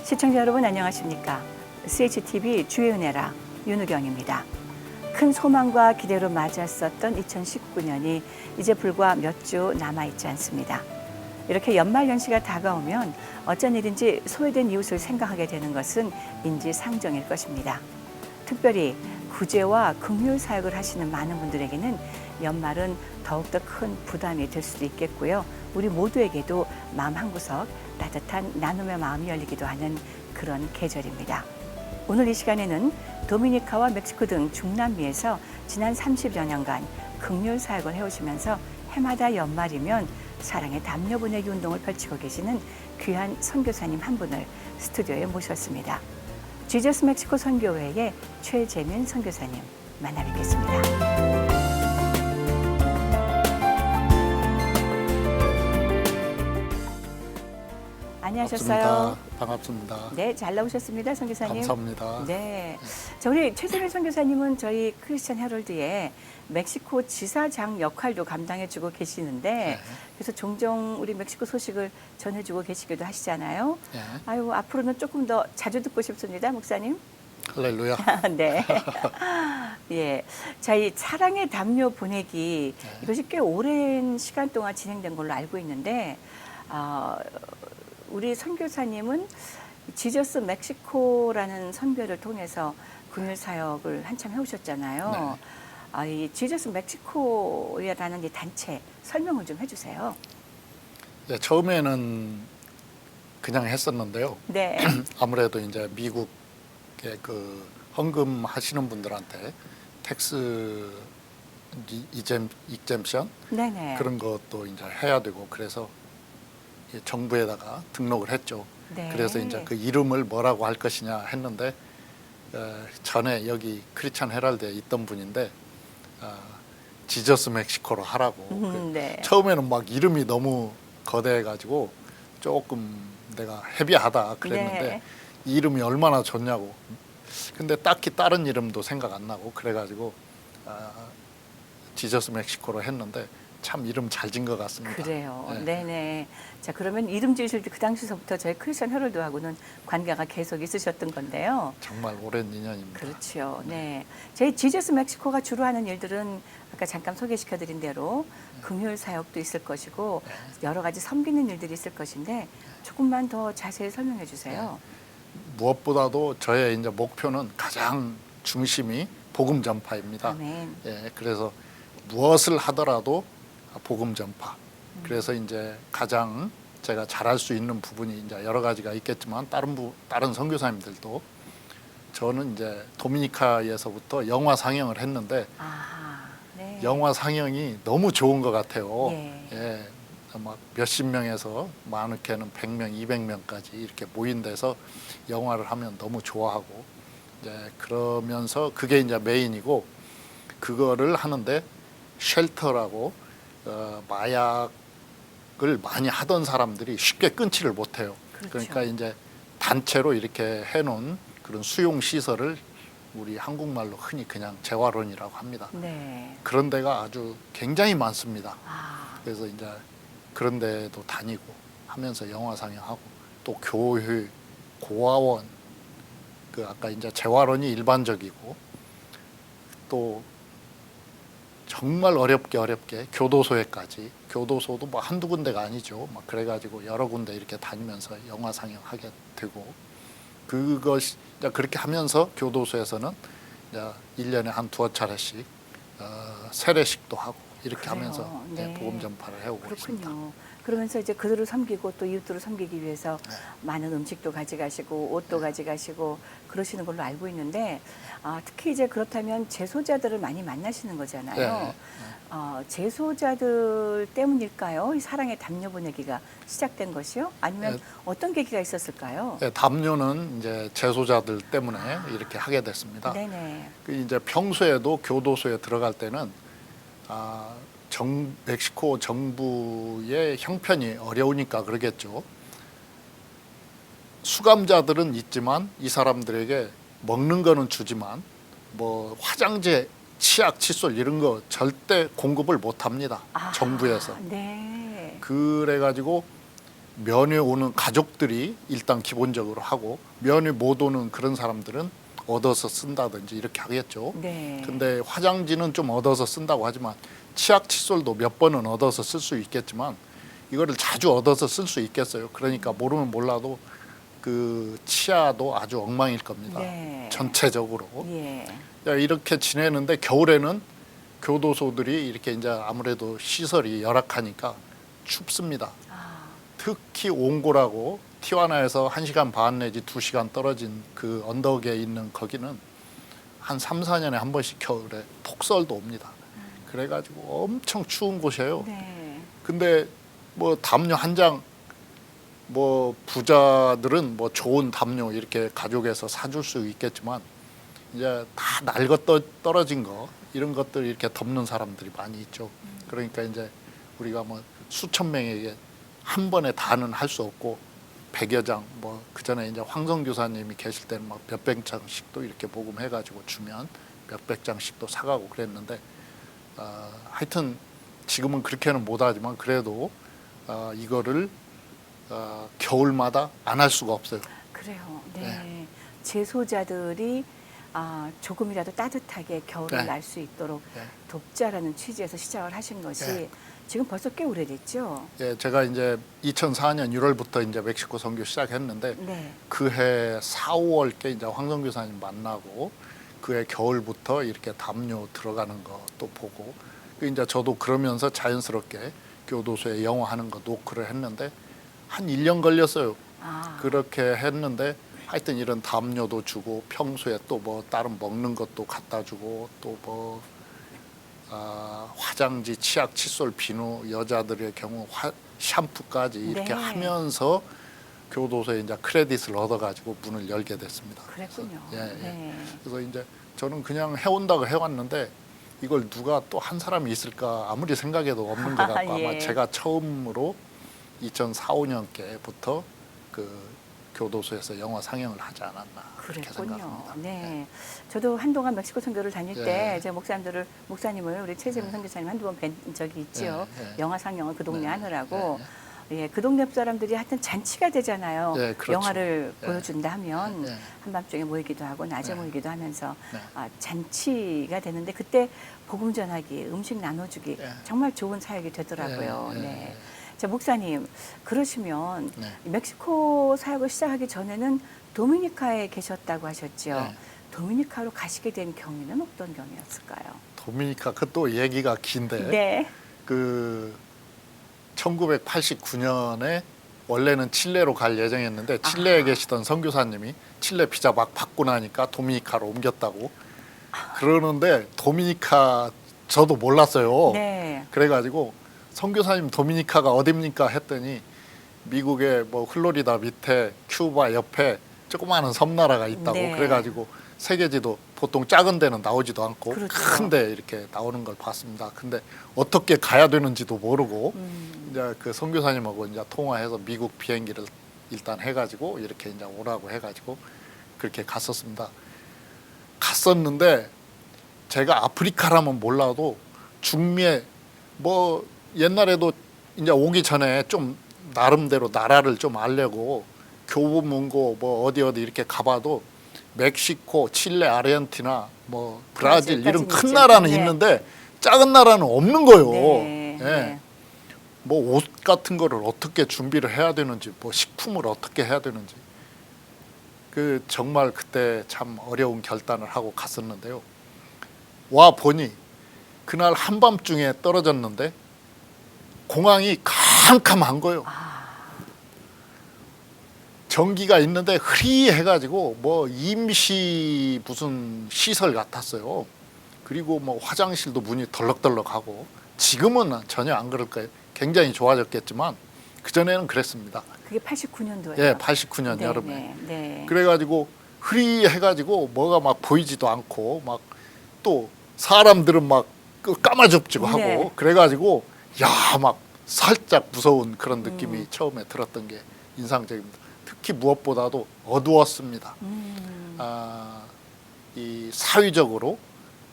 시청자 여러분 안녕하십니까? CHTV 주의 은혜라 윤우경입니다. 큰 소망과 기대로 맞았었던 2019년이 이제 불과 몇 주 남아있지 않습니다. 이렇게 연말연시가 다가오면 어쩐 일인지 소외된 이웃을 생각하게 되는 것은 인지상정일 것입니다. 특별히 구제와 긍휼 사역을 하시는 많은 분들에게는 연말은 더욱더 큰 부담이 될 수도 있겠고요. 우리 모두에게도 마음 한구석 따뜻한 나눔의 마음이 열리기도 하는 그런 계절입니다. 오늘 이 시간에는 도미니카와 멕시코 등 중남미에서 지난 30여 년간 긍휼 사역을 해오시면서 해마다 연말이면 사랑의 담요 보내기 운동을 펼치고 계시는 귀한 선교사님 한 분을 스튜디오에 모셨습니다. 지저스 멕시코 선교회의 최재민 선교사님 만나 뵙겠습니다. 안녕하셨어요. 반갑습니다. 네, 잘 나오셨습니다, 선교사님. 감사합니다. 네, 자, 우리 최재민 선교사님은 저희 크리스천 헤럴드에 멕시코 지사장 역할도 감당해주고 계시는데, 네. 그래서 종종 우리 멕시코 소식을 전해주고 계시기도 하시잖아요. 네. 아유, 앞으로는 조금 더 자주 듣고 싶습니다, 목사님. 할렐루야. 네. 예. 자, 이 사랑의 담요 보내기, 네. 이것이 꽤 오랜 시간 동안 진행된 걸로 알고 있는데, 우리 선교사님은 지저스 멕시코라는 선교를 통해서 긍휼 사역을 한참 해오셨잖아요. 이 지저스 멕시코라는 이 단체 설명을 좀 해주세요. 네, 처음에는 그냥 했었는데요. 네. 아무래도 이제 미국의 그 헌금 하시는 분들한테 텍스 이젬션 네네. 그런 것도 이제 해야 되고 그래서 정부에다가 등록을 했죠. 네. 그래서 이제 그 이름을 뭐라고 할 것이냐 했는데 전에 여기 크리스천 헤럴드에 있던 분인데 지저스 멕시코로 하라고. 네. 처음에는 막 이름이 너무 거대해가지고 조금 내가 헤비하다 그랬는데 네. 이 이름이 얼마나 좋냐고. 근데 딱히 다른 이름도 생각 안 나고 그래가지고 지저스 멕시코로 했는데 참 이름 잘 진 것 같습니다. 그래요. 네. 네네. 자, 그러면 이름 지으실 때 그 당시서부터 저희 크리스천 헤럴드하고는 관계가 계속 있으셨던 건데요. 정말 오랜 인연입니다. 그렇죠. 네. 저희 지저스 멕시코가 주로 하는 일들은 아까 잠깐 소개시켜드린 대로 긍휼 사역도 있을 것이고 여러 가지 섬기는 일들이 있을 것인데 조금만 더 자세히 설명해 주세요. 무엇보다도 저의 이제 목표는 가장 중심이 복음 전파입니다. 아멘. 예, 그래서 무엇을 하더라도 복음 전파. 그래서 이제 가장 제가 잘할 수 있는 부분이 이제 여러 가지가 있겠지만 다른 선교사님들도 저는 이제 도미니카에서부터 영화 상영을 했는데 네. 영화 상영이 너무 좋은 것 같아요. 예. 예, 막 몇십 명에서 많게는 100명, 200명까지 이렇게 모인 데서 영화를 하면 너무 좋아하고 이제 그러면서 그게 이제 메인이고 그거를 하는데 쉘터라고 마약을 많이 하던 사람들이 쉽게 끊지를 못해요. 그렇죠. 그러니까 이제 단체로 이렇게 해놓은 그런 수용 시설을 우리 한국말로 흔히 그냥 재활원이라고 합니다. 네. 그런 데가 아주 굉장히 많습니다. 아, 그래서 이제 그런 데도 다니고 하면서 영화 상영하고 또 교회, 고아원, 그 아까 이제 재활원이 일반적이고 또 정말 어렵게 교도소에까지 교도소도 뭐 한두 군데가 아니죠. 막 그래가지고 여러 군데 이렇게 다니면서 영화 상영하게 되고 그것이 그렇게 하면서 교도소에서는 이제 1년에 한 두어 차례씩 세례식도 하고 이렇게 그래요. 하면서 이제 네. 복음 전파를 해오고 있습니다. 그렇군요. 그러면서 이제 그들을 섬기고 또 이웃들을 섬기기 위해서 네. 많은 음식도 가져가시고 옷도 가져가시고 그러시는 걸로 알고 있는데 특히 이제 그렇다면 재소자들을 많이 만나시는 거잖아요. 네. 재소자들 때문일까요? 이 사랑의 담요 보내기가 시작된 것이요? 아니면 네. 어떤 계기가 있었을까요? 네, 담요는 이제 재소자들 때문에 이렇게 하게 됐습니다. 네네. 그 이제 평소에도 교도소에 들어갈 때는 멕시코 정부의 형편이 어려우니까 그러겠죠. 수감자들은 있지만 이 사람들에게 먹는 거는 주지만 뭐 화장제, 치약, 칫솔 이런 거 절대 공급을 못 합니다. 정부에서. 네. 그래가지고 면회 오는 가족들이 일단 기본적으로 하고 면회 못 오는 그런 사람들은 얻어서 쓴다든지 이렇게 하겠죠. 네. 근데 화장지는 좀 얻어서 쓴다고 하지만 치약 칫솔도 몇 번은 얻어서 쓸 수 있겠지만 이거를 자주 얻어서 쓸 수 있겠어요. 그러니까 모르면 몰라도 그 치아도 아주 엉망일 겁니다. 네. 전체적으로. 예. 이렇게 지내는데 겨울에는 교도소들이 이렇게 이제 아무래도 시설이 열악하니까 춥습니다. 아, 특히 옹고라고 티와나에서 1시간 반 내지 2시간 떨어진 그 언덕에 있는 거기는 한 3, 4년에 한 번씩 겨울에 폭설도 옵니다. 그래가지고 엄청 추운 곳이에요. 네. 근데 뭐 담요 한 장 뭐 부자들은 뭐 좋은 담요 이렇게 가족에서 사줄 수 있겠지만 이제 다 낡아 떨어진 거 이런 것들 이렇게 덮는 사람들이 많이 있죠. 그러니까 이제 우리가 뭐 수천 명에게 한 번에 다는 할 수 없고 100여 장 뭐 그전에 이제 황성 교사님이 계실 때는 막 몇백 장씩도 이렇게 복음해가지고 주면 몇백 장씩도 사가고 그랬는데 하여튼 지금은 그렇게는 못하지만 그래도 이거를 겨울마다 안 할 수가 없어요. 그래요. 네. 네. 재소자들이 조금이라도 따뜻하게 겨울을 네. 날 수 있도록 네. 돕자라는 취지에서 시작을 하신 것이 네. 지금 벌써 꽤 오래됐죠. 예, 제가 이제 2004년 1월부터 이제 멕시코 선교 시작했는데 네. 그해 4, 5월께 이제 황성 교사님 만나고 그해 겨울부터 이렇게 담요 들어가는 것도 보고 이제 저도 그러면서 자연스럽게 교도소에 영어하는 거 노크를 했는데 한 1년 걸렸어요. 아, 그렇게 했는데 하여튼 이런 담요도 주고 평소에 또 뭐 다른 먹는 것도 갖다 주고 또 뭐 화장지, 치약, 칫솔, 비누 여자들의 경우 샴푸까지 이렇게 네. 하면서 교도소에 이제 크레딧을 얻어가지고 문을 열게 됐습니다. 그랬군요. 그래서, 예, 예. 네. 그래서 이제 저는 그냥 해온다고 해왔는데 이걸 누가 또 한 사람이 있을까 아무리 생각해도 없는 것 같고 예. 아마 제가 처음으로 2004, 5년께부터 그 교도소에서 영화 상영을 하지 않았나 그렇게 그랬군요. 생각합니다. 네. 저도 한동안 멕시코 선교를 다닐 예. 때 제 목사님을 우리 최재민 선교사님 한두 번 뵌 적이 있지요. 예, 예. 영화 상영을 그 동네 네, 하느라고. 예, 그 동네 사람들이 하여튼 잔치가 되잖아요. 예, 그렇죠. 영화를 예. 보여준다 하면 예. 한밤중에 모이기도 하고 낮에 네. 모이기도 하면서 네. 잔치가 되는데 그때 복음 전하기, 음식 나눠주기 예. 정말 좋은 사역이 되더라고요. 예, 예, 네. 예. 자, 목사님 그러시면 네. 멕시코 사역을 시작하기 전에는 도미니카에 계셨다고 하셨죠. 네. 도미니카로 가시게 된 경위는 어떤 경위였을까요? 도미니카 그 또 얘기가 긴데 네. 그 1989년에 원래는 칠레로 갈 예정이었는데 칠레에 계시던 선교사님이 칠레 비자 막 받고 나니까 도미니카로 옮겼다고 그러는데 도미니카 저도 몰랐어요. 네. 그래가지고 선교사님 도미니카가 어딥니까 했더니 미국의 뭐 플로리다 밑에 큐바 옆에 조그마한 섬나라가 있다고 네. 그래가지고 세계지도 보통 작은 데는 나오지도 않고 그렇죠. 큰데 이렇게 나오는 걸 봤습니다. 근데 어떻게 가야 되는지도 모르고 이제 그 선교사님하고 이제 통화해서 미국 비행기를 일단 해가지고 이렇게 이제 오라고 해가지고 그렇게 갔었습니다. 갔었는데 제가 아프리카라면 몰라도 중미에 뭐 옛날에도 이제 오기 전에 좀 나름대로 나라를 좀 알려고 교보문고 뭐 어디 이렇게 가봐도 멕시코, 칠레, 아르헨티나, 뭐 브라질 이런 큰 있죠. 나라는 네. 있는데 작은 나라는 없는 거예요. 네. 예. 네. 뭐 옷 같은 거를 어떻게 준비를 해야 되는지, 뭐 식품을 어떻게 해야 되는지. 그 정말 그때 참 어려운 결단을 하고 갔었는데요. 와 보니 그날 한밤중에 떨어졌는데 공항이 캄캄한 거예요. 전기가 있는데 흐리해가지고 뭐 임시 무슨 시설 같았어요. 그리고 뭐 화장실도 문이 덜럭덜럭하고 지금은 전혀 안 그럴 거예요. 굉장히 좋아졌겠지만 그전에는 그랬습니다. 그게 89년도예요. 예, 89년 네, 여름에. 네, 네. 그래가지고 흐리해가지고 뭐가 막 보이지도 않고 막 또 사람들은 막 까마잡지고 하고 네. 그래가지고 야 막 살짝 무서운 그런 느낌이 처음에 들었던 게 인상적입니다. 특히 무엇보다도 어두웠습니다. 이 사회적으로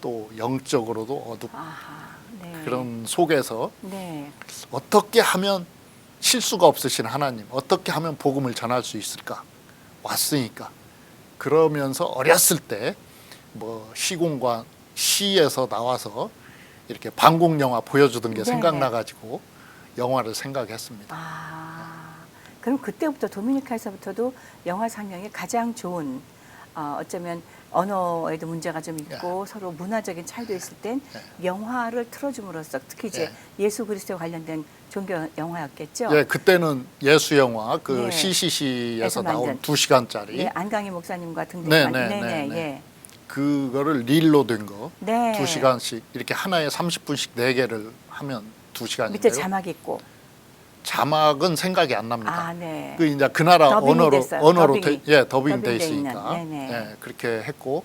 또 영적으로도 아하, 네. 그런 속에서 네. 어떻게 하면 실수가 없으신 하나님 어떻게 하면 복음을 전할 수 있을까? 왔으니까. 그러면서 어렸을 때 뭐 시공관 시에서 나와서 이렇게 방공 영화 보여주던 게 네. 생각나가지고 영화를 생각했습니다. 그럼 그때부터 도미니카에서부터도 영화 상영이 가장 좋은 어쩌면 언어에도 문제가 좀 있고 서로 문화적인 차이도 있을 땐 영화를 틀어줌으로써 특히 이제 예수 그리스도에 관련된 종교 영화였겠죠. 예, 그때는 예수 영화 그 네. CCC에서 에서 나온 만든. 2시간짜리 예, 안강희 목사님과 등등 네. 예. 그거를 릴로 된 거 네. 2시간씩 이렇게 하나에 30분씩 4개를 하면 2시간인데요. 밑에 자막 있고. 자막은 생각이 안 납니다. 네. 그 이제 그 나라 더빙이 됐어요. 언어로 더빙이. 더빙돼 더빙돼 있으니까 있는. 네네. 예, 그렇게 했고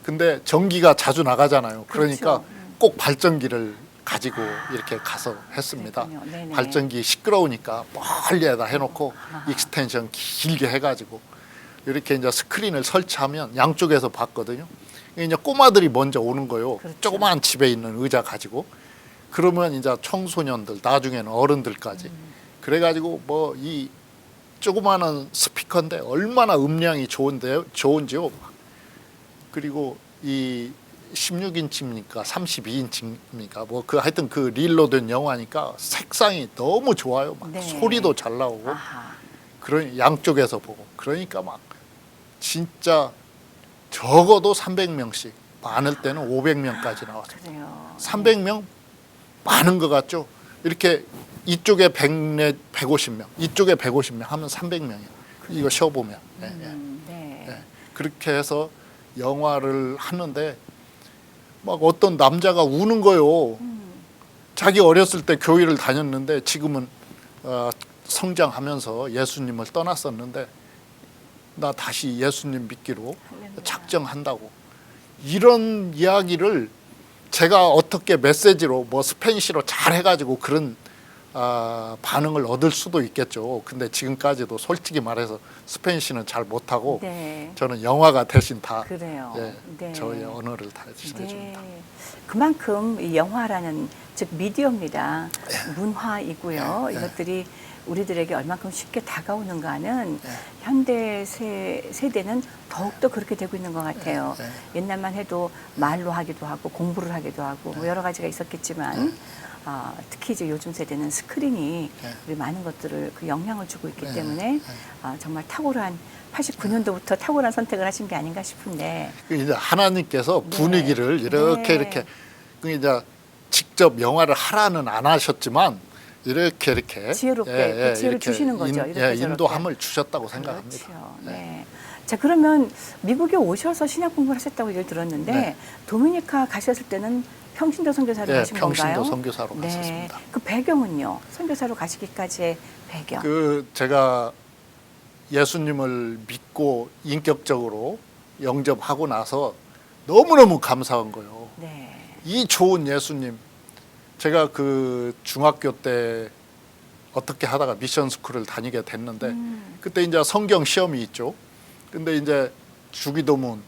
근데 전기가 자주 나가잖아요. 그러니까 그렇죠. 꼭 발전기를 가지고 이렇게 가서 했습니다. 그렇군요. 네네. 발전기 시끄러우니까 멀리에다 해놓고 익스텐션 길게 해가지고 이렇게 이제 스크린을 설치하면 양쪽에서 봤거든요. 이제 꼬마들이 먼저 오는 거요. 그렇죠. 조그마한 집에 있는 의자 가지고 그러면 이제 청소년들 나중에는 어른들까지 그래가지고 뭐 이 조그마한 스피커인데 얼마나 음량이 좋은지요. 그리고 이 16인치입니까 32인치입니까 뭐 그 하여튼 그 릴로 된 영화니까 색상이 너무 좋아요. 막 네. 소리도 잘 나오고 아하. 그런 양쪽에서 보고 그러니까 막 진짜 적어도 300명씩 많을 때는 500명까지 나왔어요. 그래요. 300명 많은 것 같죠. 이렇게 이쪽에 150명, 이쪽에 150명 하면 300명이에요. 이거 쉬어보면. 네. 그렇게 해서 영화를 하는데 막 어떤 남자가 우는 거요. 자기 어렸을 때 교회를 다녔는데 지금은 성장하면서 예수님을 떠났었는데 나 다시 예수님 믿기로 작정한다고. 이런 이야기를 제가 어떻게 메시지로 뭐 스페니쉬로 잘 해가지고 그런 반응을 얻을 수도 있겠죠. 근데 지금까지도 솔직히 말해서 스페니쉬는 잘 못하고 네. 저는 영화가 대신 다 그래요. 예, 네. 저의 언어를 다 대신해줍니다. 네. 그만큼 이 영화라는 즉 미디어입니다. 문화이고요. 이것들이 우리들에게 얼만큼 쉽게 다가오는가는 현대 세대는 더욱더 그렇게 되고 있는 것 같아요. 옛날만 해도 말로 하기도 하고 공부를 하기도 하고 뭐 여러 가지가 있었겠지만 특히 이제 요즘 세대는 스크린이 우리 많은 것들을 그 영향을 주고 있기 때문에 정말 탁월한 89년도부터 탁월한 선택을 하신 게 아닌가 싶은데 이제 하나님께서 분위기를 이렇게 그 이제 직접 영화를 하라는 안 하셨지만 이렇게 지혜롭게 그 지혜를 이렇게 주시는 거죠. 이렇게 저렇게. 인도함을 주셨다고 생각합니다. 그렇죠. 네. 자 그러면 미국에 오셔서 신약 공부를 하셨다고 얘기를 들었는데 네. 도미니카 가셨을 때는 평신도 선교사로 가신 평신도 건가요? 선교사로 갔었습니다. 그 배경은요? 선교사로 가시기까지의 배경. 그 제가 예수님을 믿고 인격적으로 영접하고 나서 너무너무 감사한 거예요. 네. 이 좋은 예수님, 제가 그 중학교 때 어떻게 하다가 미션 스쿨을 다니게 됐는데 그때 이제 성경 시험이 있죠. 근데 이제 주기도문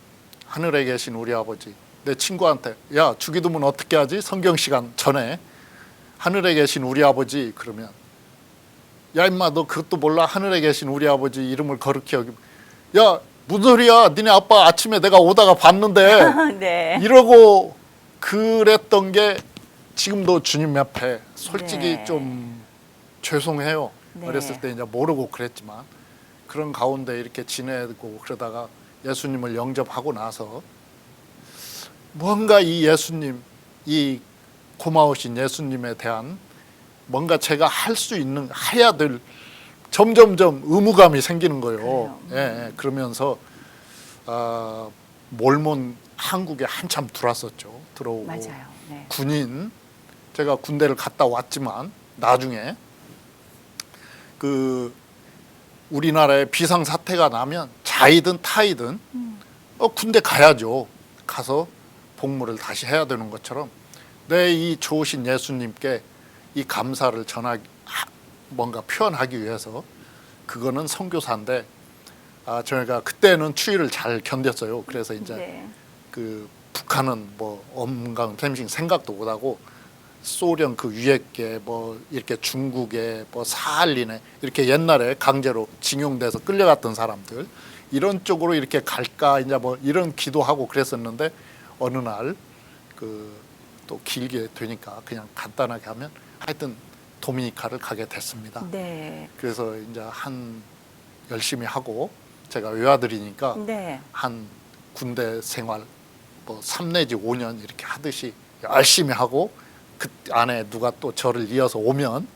하늘에 계신 우리 아버지 내 친구한테 야 주기도문 어떻게 하지? 성경 시간 전에 하늘에 계신 우리 아버지 그러면 야 임마 너 그것도 몰라? 하늘에 계신 우리 아버지 이름을 거룩히 여기 야 무슨 소리야? 니네 아빠 아침에 내가 오다가 봤는데 네. 이러고 그랬던 게 지금도 주님 앞에 솔직히 네. 좀 죄송해요. 네. 어렸을 때 이제 모르고 그랬지만 그런 가운데 이렇게 지내고 그러다가 예수님을 영접하고 나서 뭔가 이 예수님, 이 고마우신 예수님에 대한 뭔가 제가 할 수 있는 해야 될 점점점 의무감이 생기는 거예요. 그러면서 몰몬 한국에 한참 들어오고 맞아요. 네. 군인 제가 군대를 갔다 왔지만 나중에 그 우리나라에 비상 사태가 나면 자이든 타이든 군대 가야죠. 가서 복무를 다시 해야 되는 것처럼 내 이 좋으신 예수님께 이 감사를 뭔가 표현하기 위해서 그거는 선교사인데 저희가 그때는 추위를 잘 견뎠어요. 그래서 이제 네. 그 북한은 뭐 엄강 캠싱 생각도 못하고 소련 그 위에께 뭐 이렇게 중국에 뭐 사할린에 이렇게 옛날에 강제로 징용돼서 끌려갔던 사람들 이런 쪽으로 이렇게 갈까 이제 뭐 이런 기도하고 그랬었는데 어느 날 그 또 길게 되니까 그냥 간단하게 하면 하여튼 도미니카를 가게 됐습니다. 네. 그래서 이제 한 열심히 하고 제가 외아들이니까 네. 한 군대 생활 뭐 3 내지 5년 이렇게 하듯이 열심히 하고 그 안에 누가 또 저를 이어서 오면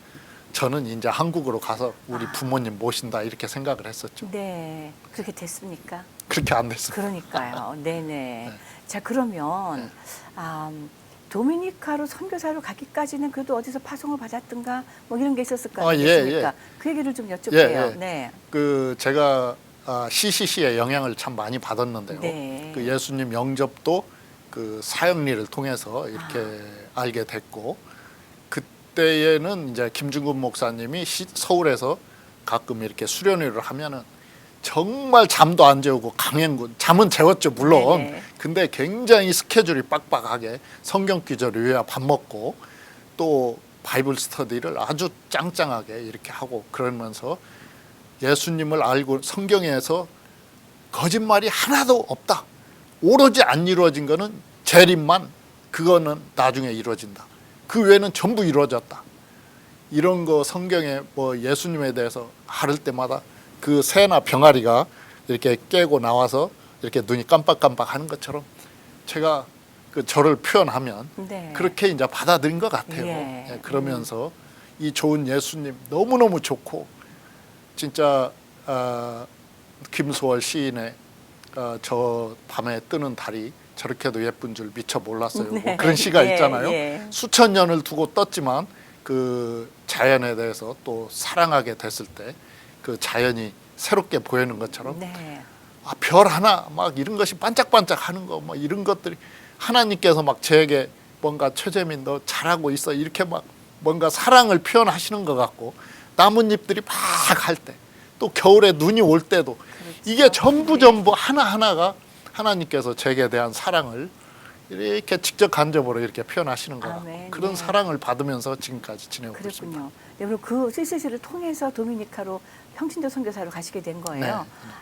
저는 이제 한국으로 가서 우리 부모님 모신다 이렇게 생각을 했었죠. 네. 그렇게 됐습니까? 그렇게 안 됐어요. 그러니까요. 네네. 네. 자, 그러면 네. 도미니카로 선교사로 가기까지는 그래도 어디서 파송을 받았든가 뭐 이런 게 있었을 거 아, 예, 아니겠습니까? 예. 그 얘기를 좀 여쭤볼게요. 예, 예. 네. 그 제가 CCC의 영향을 참 많이 받았는데요. 네. 그 예수님 영접도 그 사형리를 통해서 이렇게 알게 됐고 그때에는 이제 김중근 목사님이 서울에서 가끔 이렇게 수련회를 하면은 정말 잠도 안 재우고 강행군 잠은 재웠죠 물론. 네네. 근데 굉장히 스케줄이 빡빡하게 성경 기절 외야 밥 먹고 또 바이블 스터디를 아주 짱짱하게 이렇게 하고 그러면서 예수님을 알고 성경에서 거짓말이 하나도 없다. 오로지 안 이루어진 거는 재림만 그거는 나중에 이루어진다. 그 외에는 전부 이루어졌다. 이런 거 성경에 뭐 예수님에 대해서 하를 때마다 그 새나 병아리가 이렇게 깨고 나와서 이렇게 눈이 깜빡깜빡 하는 것처럼 제가 그 저를 표현하면 네. 그렇게 이제 받아들인 것 같아요. 예. 예, 그러면서 이 좋은 예수님 너무너무 좋고 진짜 김소월 시인의 저 밤에 뜨는 달이 저렇게도 예쁜 줄 미처 몰랐어요. 네. 뭐 그런 시가 예, 있잖아요. 예. 수천 년을 두고 떴지만 그 자연에 대해서 또 사랑하게 됐을 때 그 자연이 새롭게 보이는 것처럼 네. 별 하나 막 이런 것이 반짝반짝 하는 거 뭐 이런 것들이 하나님께서 막 저에게 뭔가 최재민 너 잘하고 있어 이렇게 막 뭔가 사랑을 표현하시는 것 같고 나뭇잎들이 막 할 때 또 겨울에 눈이 올 때도 이게 전부 하나하나가 하나님께서 제게 대한 사랑을 이렇게 직접 간접으로 이렇게 표현하시는 것 같고 아멘. 그런 네. 사랑을 받으면서 지금까지 지내고 있습니다. 그렇군요. 네, 그리고 그 CCC를 통해서 도미니카로 평신도 선교사로 가시게 된 거예요. 네.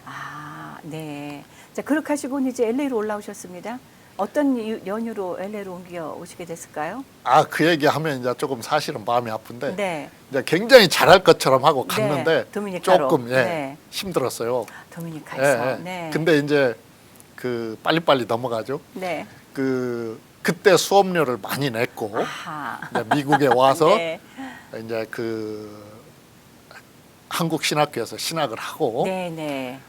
아, 네. 자, 그렇게 하시고 이제 LA로 올라오셨습니다. 어떤 연유로 LA로 옮겨 오시게 됐을까요? 그 얘기하면 이제 조금 사실은 마음이 아픈데 네. 이제 굉장히 잘할 것처럼 하고 갔는데 네, 도미니카로. 조금 네. 힘들었어요. 도미니카에서. 예, 예. 네. 근데 이제 그 빨리빨리 넘어가죠. 네. 그때 수업료를 많이 냈고 아하. 이제 미국에 와서 네. 이제 그 한국 신학교에서 신학을 하고 네, 네.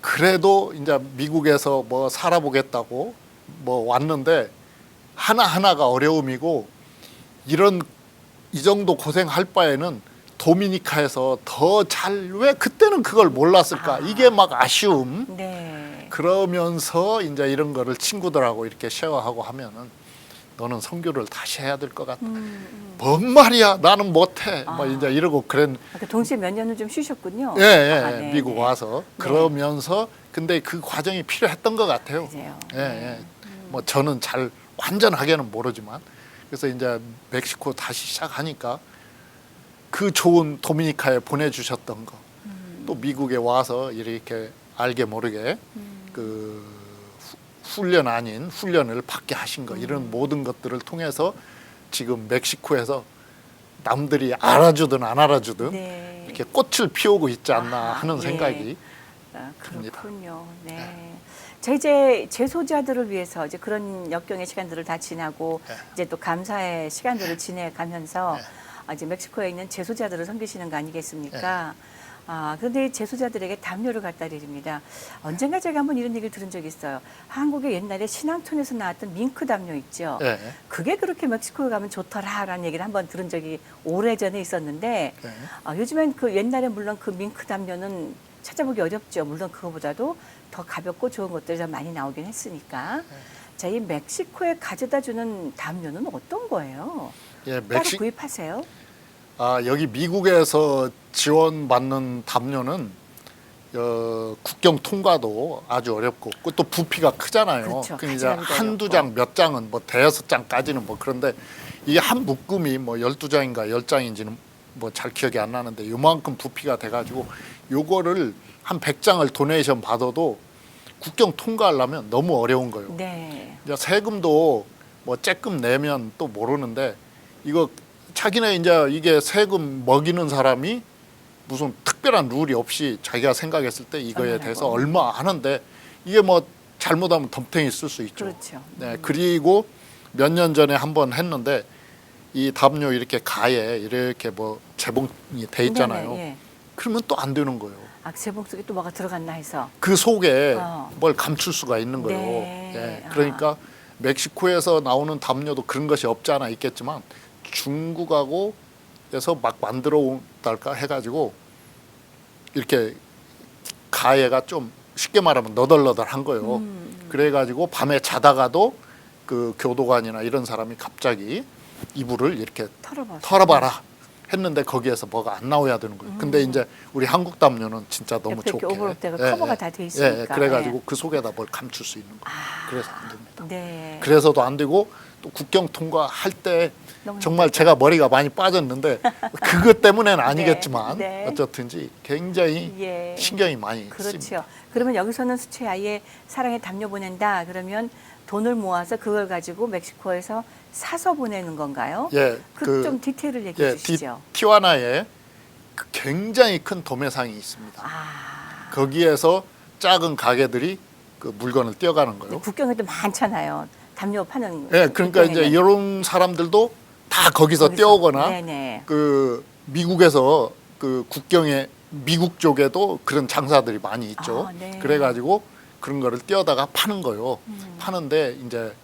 그래도 이제 미국에서 뭐 살아보겠다고 뭐 왔는데 하나하나가 어려움이고 이 정도 고생할 바에는 도미니카에서 더 왜 그때는 그걸 몰랐을까 이게 막 아쉬움 네. 그러면서 이제 이런 거를 친구들하고 이렇게 쉐어하고 하면은 너는 선교를 다시 해야 될 것 같다. 뭔 말이야 나는 못해 뭐 이제 이러고 그러니까 동시에 몇 년을 좀 쉬셨군요. 예, 네, 미국 네. 와서 그러면서 근데 그 과정이 필요했던 것 같아요. 맞아요. 예, 예. 뭐 저는 잘 완전하게는 모르지만 그래서 이제 멕시코 다시 시작하니까 그 좋은 도미니카에 보내주셨던 거 또 미국에 와서 이렇게 알게 모르게 그 훈련 아닌 훈련을 받게 하신 거 이런 모든 것들을 통해서 지금 멕시코에서 남들이 알아주든 안 알아주든 네. 이렇게 꽃을 피우고 있지 않나 하는 예. 생각이 듭니다. 그렇군요. 네. 자, 이제 재소자들을 위해서 이제 그런 역경의 시간들을 다 지나고 네. 이제 또 감사의 시간들을 지내가면서 네. 이제 멕시코에 있는 재소자들을 섬기시는 거 아니겠습니까? 그런데 이 재소자들에게 담요를 갖다 드립니다. 언젠가 제가 한번 이런 얘기를 들은 적이 있어요. 한국의 옛날에 신앙촌에서 나왔던 밍크 담요 있죠. 네. 그게 그렇게 멕시코에 가면 좋더라라는 얘기를 한번 들은 적이 오래전에 있었는데 네. 요즘엔 그 옛날에 물론 그 밍크 담요는 찾아보기 어렵죠. 물론 그거보다도 더 가볍고 좋은 것들이 좀 많이 나오긴 했으니까. 자, 이 멕시코에 가져다 주는 담요는 어떤 거예요? 예, 따로 구입하세요? 여기 미국에서 지원받는 담요는 국경 통과도 아주 어렵고 또 부피가 크잖아요. 그렇죠. 그럼 이제 가져가기도 한두 어렵고. 장 몇 장은 뭐 대여섯 장까지는 뭐 그런데 이게 한 묶음이 뭐 12장인가 10장인지는 뭐 잘 기억이 안 나는데 요만큼 부피가 돼가지고 요거를 한 100장을 도네이션 받아도 국경 통과하려면 너무 어려운 거예요. 네. 이제 세금도 뭐 쬐끔 내면 또 모르는데 이거 자기네 이제 이게 세금 먹이는 사람이 무슨 특별한 룰이 없이 자기가 생각했을 때 이거에 대해서 얼마 하는데 이게 뭐 잘못하면 덤탱이 쓸 수 있죠. 그렇죠. 네, 그리고 몇 년 전에 한번 했는데 이 담요 이렇게 가에 이렇게 뭐 재봉이 돼 있잖아요. 네네, 예. 그러면 또 안 되는 거예요. 악세봉 속에 또 뭐가 들어갔나 해서. 그 속에 어. 뭘 감출 수가 있는 거예요. 네. 예, 그러니까 멕시코에서 나오는 담요도 그런 것이 없지 않아 있겠지만 중국하고 에서 막 만들어 온달까 해가지고 이렇게 가해가 좀 쉽게 말하면 너덜너덜한 거예요. 그래가지고 밤에 자다가도 그 교도관이나 이런 사람이 갑자기 이불을 이렇게 털어봐라 했는데 거기에서 뭐가 안 나와야 되는 거예요. 근데 이제 우리 한국 담요는 진짜 너무 옆에 좋게 오버랩되고 커버가 다 돼 있으니까. 그래가지고 그 속에다 뭘 감출 수 있는 거예요. 그래서 안 됩니다. 네. 그래서도 안 되고 또 국경 통과할 때 너무 정말 제가 머리가 많이 빠졌는데 그것 때문에는 아니겠지만 네. 어쨌든지 굉장히 예. 신경이 많이 그렇죠. 쓰입니다. 그러면 여기서는 수채 아예 사랑의 담요 보낸다. 그러면 돈을 모아서 그걸 가지고 멕시코에서 사서 보내는 건가요? 예, 그 좀 디테일을 얘기해 주시죠. 티와나에 그 굉장히 큰 도매상이 있습니다. 아, 거기에서 작은 가게들이 그 물건을 띄어가는 거예요. 국경에도 많잖아요. 담요 파는. 예, 그러니까 이제 국경에는. 이런 사람들도 다 거기서 띄어오거나 네네. 그 미국에서 그 국경에 미국 쪽에도 그런 장사들이 많이 있죠. 아, 네. 그래가지고 그런 거를 띄어다가 파는 거요. 파는데 이제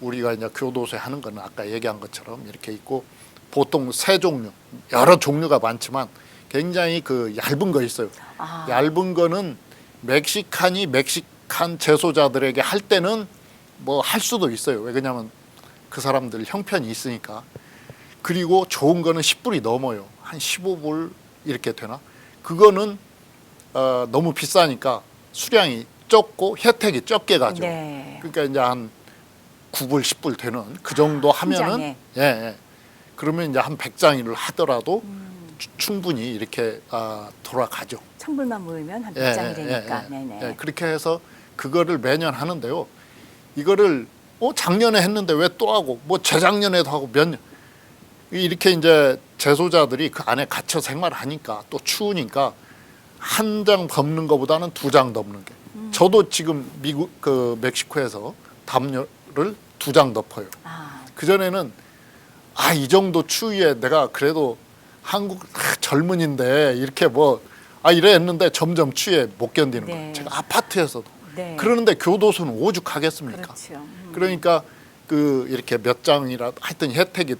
우리가 이제 교도소에 하는 거는 아까 얘기한 것처럼 이렇게 있고 보통 세 종류, 여러 종류가 많지만 굉장히 그 얇은 거 있어요. 아. 얇은 거는 멕시칸이 멕시칸 재소자들에게 할 때는 뭐 할 수도 있어요. 왜냐하면 그 사람들 형편이 있으니까. 그리고 좋은 거는 10불이 넘어요. 한 15불 이렇게 되나? 그거는 너무 비싸니까 수량이 적고 혜택이 적게 가죠. 네. 그러니까 이제 한 9불, 10불 되는 그 정도 하면은 장에. 예. 그러면 이제 한 100장을 하더라도 충분히 이렇게 돌아가죠. 1000불만 모으면 한 예, 100장이 되니까. 네네. 예, 그렇게 해서 그거를 매년 하는데요. 이거를 작년에 했는데 왜 또 하고 뭐 재작년에도 하고 몇 년 이렇게 이제 재소자들이 그 안에 갇혀 생활하니까 또 추우니까 한 장 덮는 것보다는 2장 덮는 게. 저도 지금 미국 그 멕시코에서 담요를 2장 덮어요. 아, 그 전에는 이 정도 추위에 내가 그래도 한국 젊은인데 이렇게 뭐 이래 했는데 점점 추위에 못 견디는 네. 거예요. 제가 아파트에서도 네. 그러는데 교도소는 오죽하겠습니까? 그렇죠. 그러니까 그 이렇게 몇 장이라 하여튼 혜택이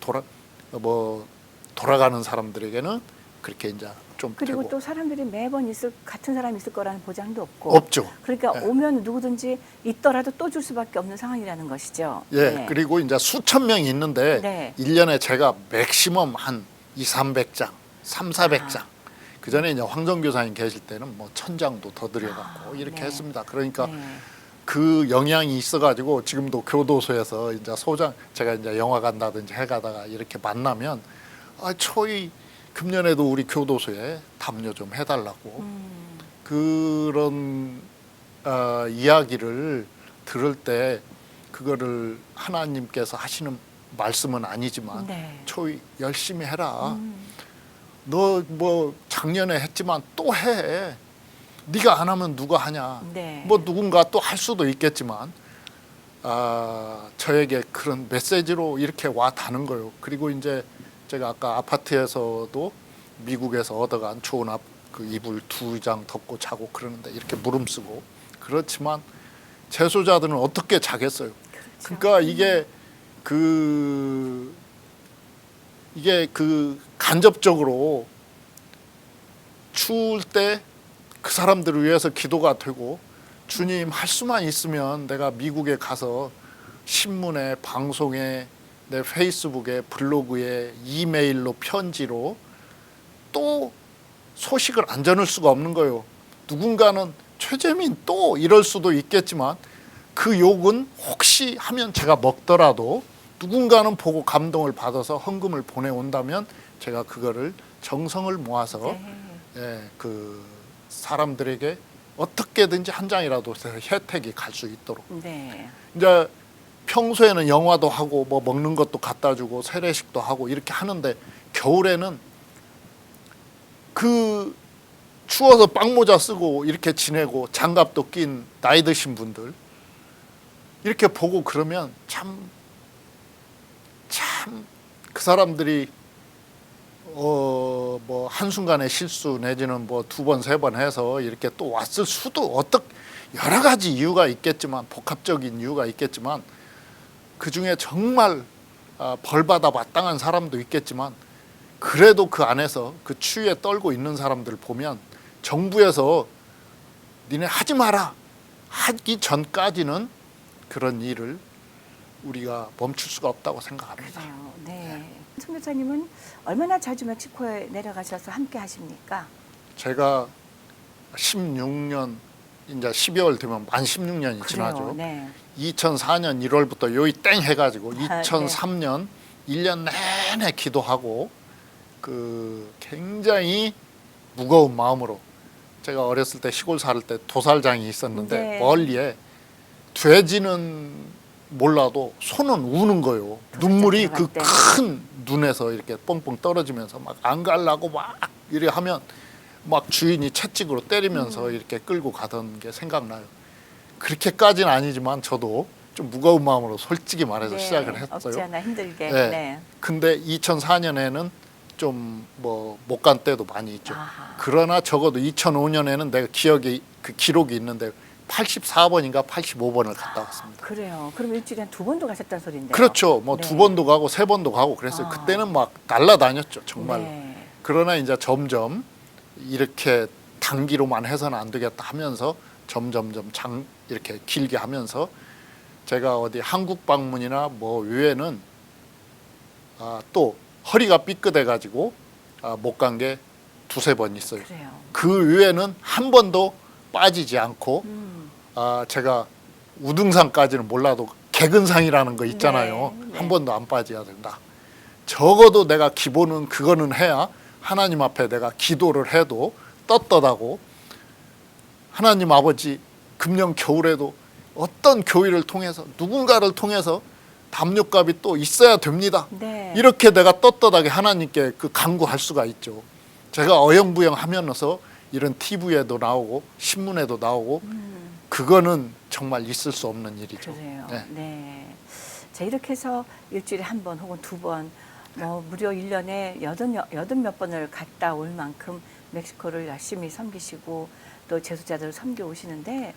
돌아가는 사람들에게는 그렇게 이제 좀 그리고 되고 또 사람들이 매번 같은 사람이 있을 거라는 보장도 없고. 없죠. 그러니까 예. 오면 누구든지 있더라도 또 줄 수밖에 없는 상황이라는 것이죠. 예, 네. 그리고 이제 수천 명이 있는데 네. 1년에 제가 맥시멈 한 200~300장, 300~400장. 그 전에 이제 황정교사님 계실 때는 뭐 1000장도 더 들여갖고 이렇게 네. 했습니다. 그러니까 네. 그 영향이 있어가지고 지금도 교도소에서 이제 제가 이제 영화 간다든지 해가다가 이렇게 만나면 저희 금년에도 우리 교도소에 담요 좀 해달라고 그런 이야기를 들을 때 그거를 하나님께서 하시는 말씀은 아니지만 네. 초이 열심히 해라. 너 뭐 작년에 했지만 또 해. 네가 안 하면 누가 하냐. 네. 뭐 누군가 또 할 수도 있겠지만 저에게 그런 메시지로 이렇게 와 닿는 거예요. 그리고 이제 제가 아까 아파트에서도 미국에서 얻어간 좋은 그 이불 2장 덮고 자고 그러는데 이렇게 무름쓰고 그렇지만 재소자들은 어떻게 자겠어요. 그렇죠. 그러니까 이게 그 간접적으로 추울 때 그 사람들을 위해서 기도가 되고 주님 할 수만 있으면 내가 미국에 가서 신문에 방송에 내 페이스북에 블로그에 이메일로 편지로 또 소식을 안 전할 수가 없는 거예요. 누군가는 최재민 또 이럴 수도 있겠지만 그 욕은 혹시 하면 제가 먹더라도 누군가는 보고 감동을 받아서 헌금을 보내온다면 제가 그거를 정성을 모아서 네. 예, 그 사람들에게 어떻게든지 한 장이라도 혜택이 갈 수 있도록. 네. 이제 평소에는 영화도 하고 뭐 먹는 것도 갖다 주고 세례식도 하고 이렇게 하는데 겨울에는 그 추워서 빵모자 쓰고 이렇게 지내고 장갑도 낀 나이 드신 분들 이렇게 보고 그러면 참 그 사람들이 뭐 한순간에 실수 내지는 뭐 2번, 3번 해서 이렇게 또 왔을 수도 여러 가지 이유가 있겠지만 복합적인 이유가 있겠지만 그중에 정말 벌받아 마땅한 사람도 있겠지만 그래도 그 안에서 그 추위에 떨고 있는 사람들 보면 정부에서 니네 하지 마라 하기 전까지는 그런 일을 우리가 멈출 수가 없다고 생각합니다. 그래요. 네. 선교사님은 얼마나 자주 멕시코에 내려가셔서 함께 하십니까? 제가 16년 이제 12월 되면 만 16년이 그래요. 지나죠. 네. 2004년 1월부터 요이 땡 해가지고 아, 2003년 1년 내내 기도하고 그 굉장히 무거운 마음으로 제가 어렸을 때 시골 살 때 도살장이 있었는데 네. 멀리에 돼지는 몰라도 소는 우는 거예요. 눈물이 그 들어갈 때. 큰 눈에서 이렇게 뻥뻥 떨어지면서 막 안 갈라고 막 이래 하면 막 주인이 채찍으로 때리면서 이렇게 끌고 가던 게 생각나요. 그렇게까지는 아니지만 저도 좀 무거운 마음으로 솔직히 말해서 네. 시작을 했어요. 없지 않아 힘들게. 네. 네. 근데 2004년에는 좀 뭐 못 간 때도 많이 있죠. 아하. 그러나 적어도 2005년에는 내가 그 기록이 있는데 84번인가 85번을 갔다 왔습니다. 그래요. 그럼 일주일에 한 2번도 가셨다는 소리인데요. 그렇죠. 뭐 네. 2번도 가고 3번도 가고 그랬어요. 아. 그때는 막 날라다녔죠. 정말. 네. 그러나 이제 점점 이렇게 단기로만 해서는 안 되겠다 하면서 점점점 이렇게 길게 하면서 제가 어디 한국 방문이나 뭐 외에는 또 허리가 삐끗해 가지고 못 간 게 2-3번 있어요. 그래요. 그 외에는 한 번도 빠지지 않고 제가 우등상까지는 몰라도 개근상이라는 거 있잖아요. 네, 네. 한 번도 안 빠져야 된다. 적어도 내가 기본은 그거는 해야 하나님 앞에 내가 기도를 해도 떳떳하고 하나님 아버지 금년 겨울에도 어떤 교회를 통해서 누군가를 통해서 담요값이 또 있어야 됩니다. 네. 이렇게 내가 떳떳하게 하나님께 그 간구할 수가 있죠. 제가 어영부영 하면서 이런 TV에도 나오고 신문에도 나오고 그거는 정말 있을 수 없는 일이죠. 그래요. 네. 네. 자, 이렇게 해서 일주일에 1번 혹은 2번 뭐 무려 1년에 여든 몇 번을 갔다 올 만큼 멕시코를 열심히 섬기시고 또 제수자들을 섬겨 오시는데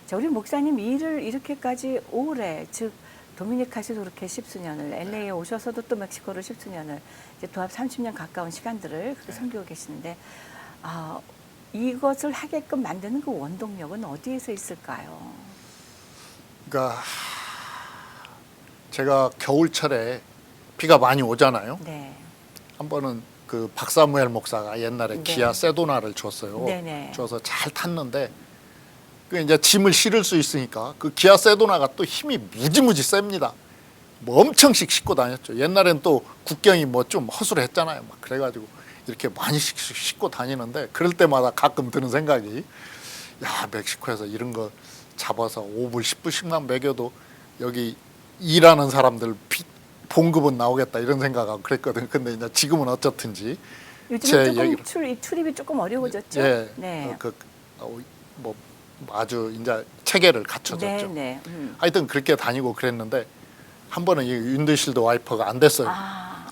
자, 우리 목사님 일을 이렇게까지 오래 즉 도미니카시도 그렇게 10수년을 LA에 오셔서도 또 멕시코를 10수년을 이제 도합 30년 가까운 시간들을 그렇게 섬기고 계시는데 이것을 하게끔 만드는 그 원동력은 어디에서 있을까요? 그러니까 제가 겨울철에 비가 많이 오잖아요. 네. 한 번은 그 박사무엘 목사가 옛날에 네. 기아 세도나를 줬어요. 네네. 줘서 잘 탔는데 그 이제 짐을 실을 수 있으니까 그 기아 세도나가 또 힘이 무지무지 셉니다. 뭐 엄청씩 싣고 다녔죠. 옛날엔 또 국경이 뭐 좀 허술했잖아요. 막 그래가지고 이렇게 많이 싣고 다니는데 그럴 때마다 가끔 드는 생각이 야 멕시코에서 이런 거 잡아서 5불 10불씩만 매겨도 여기 일하는 사람들 봉급은 나오겠다 이런 생각하고 그랬거든요. 근데 이제 지금은 어쨌든지 요즘은 조금 출입이 조금 어려워졌죠. 예, 네. 뭐 아주 이제 체계를 갖춰졌죠. 네. 하여튼 그렇게 다니고 그랬는데 한 번은 이 윤드실드 와이퍼가 안 됐어요.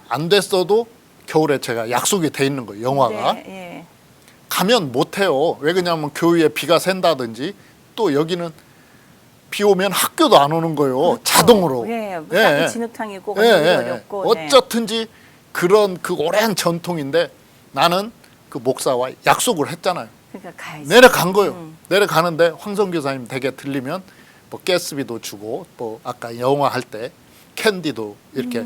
안 됐어도 겨울에 제가 약속이 돼 있는 거예요. 영화가 네, 예. 가면 못 해요. 왜 그러냐면 교회에 비가 샌다든지 또 여기는 비 오면 학교도 안 오는 거예요. 그렇죠. 자동으로. 예, 예. 진흙탕이고 예, 건너기 예. 어렵고. 네. 어쨌든지 그런 그 오랜 전통인데 나는 그 목사와 약속을 했잖아요. 그러니까 가야지. 내려간 거예요. 내려가는데 황성교사님 댁에 들리면 뭐 가스비도 주고 뭐 아까 영화 할 때 캔디도 이렇게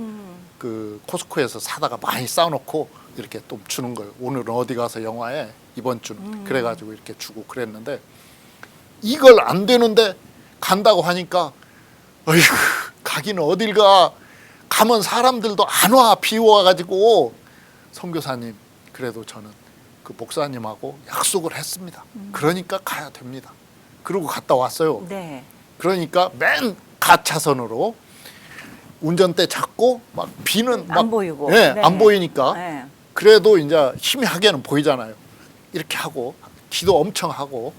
그 코스코에서 사다가 많이 싸놓고 이렇게 또 주는 거예요. 오늘은 어디 가서 영화에 이번 주는 그래가지고 이렇게 주고 그랬는데 이걸 안 되는데 간다고 하니까 어휴 가기는 어딜 가 가면 사람들도 안 와. 비 와가지고 선교사님 그래도 저는 그 목사님하고 약속을 했습니다. 그러니까 가야 됩니다. 그러고 갔다 왔어요. 네. 그러니까 맨 가차선으로 운전대 잡고 막 비는 막 안 보이고. 네, 네. 안 보이니까 네. 그래도 이제 희미하게는 보이잖아요. 이렇게 하고 기도 엄청 하고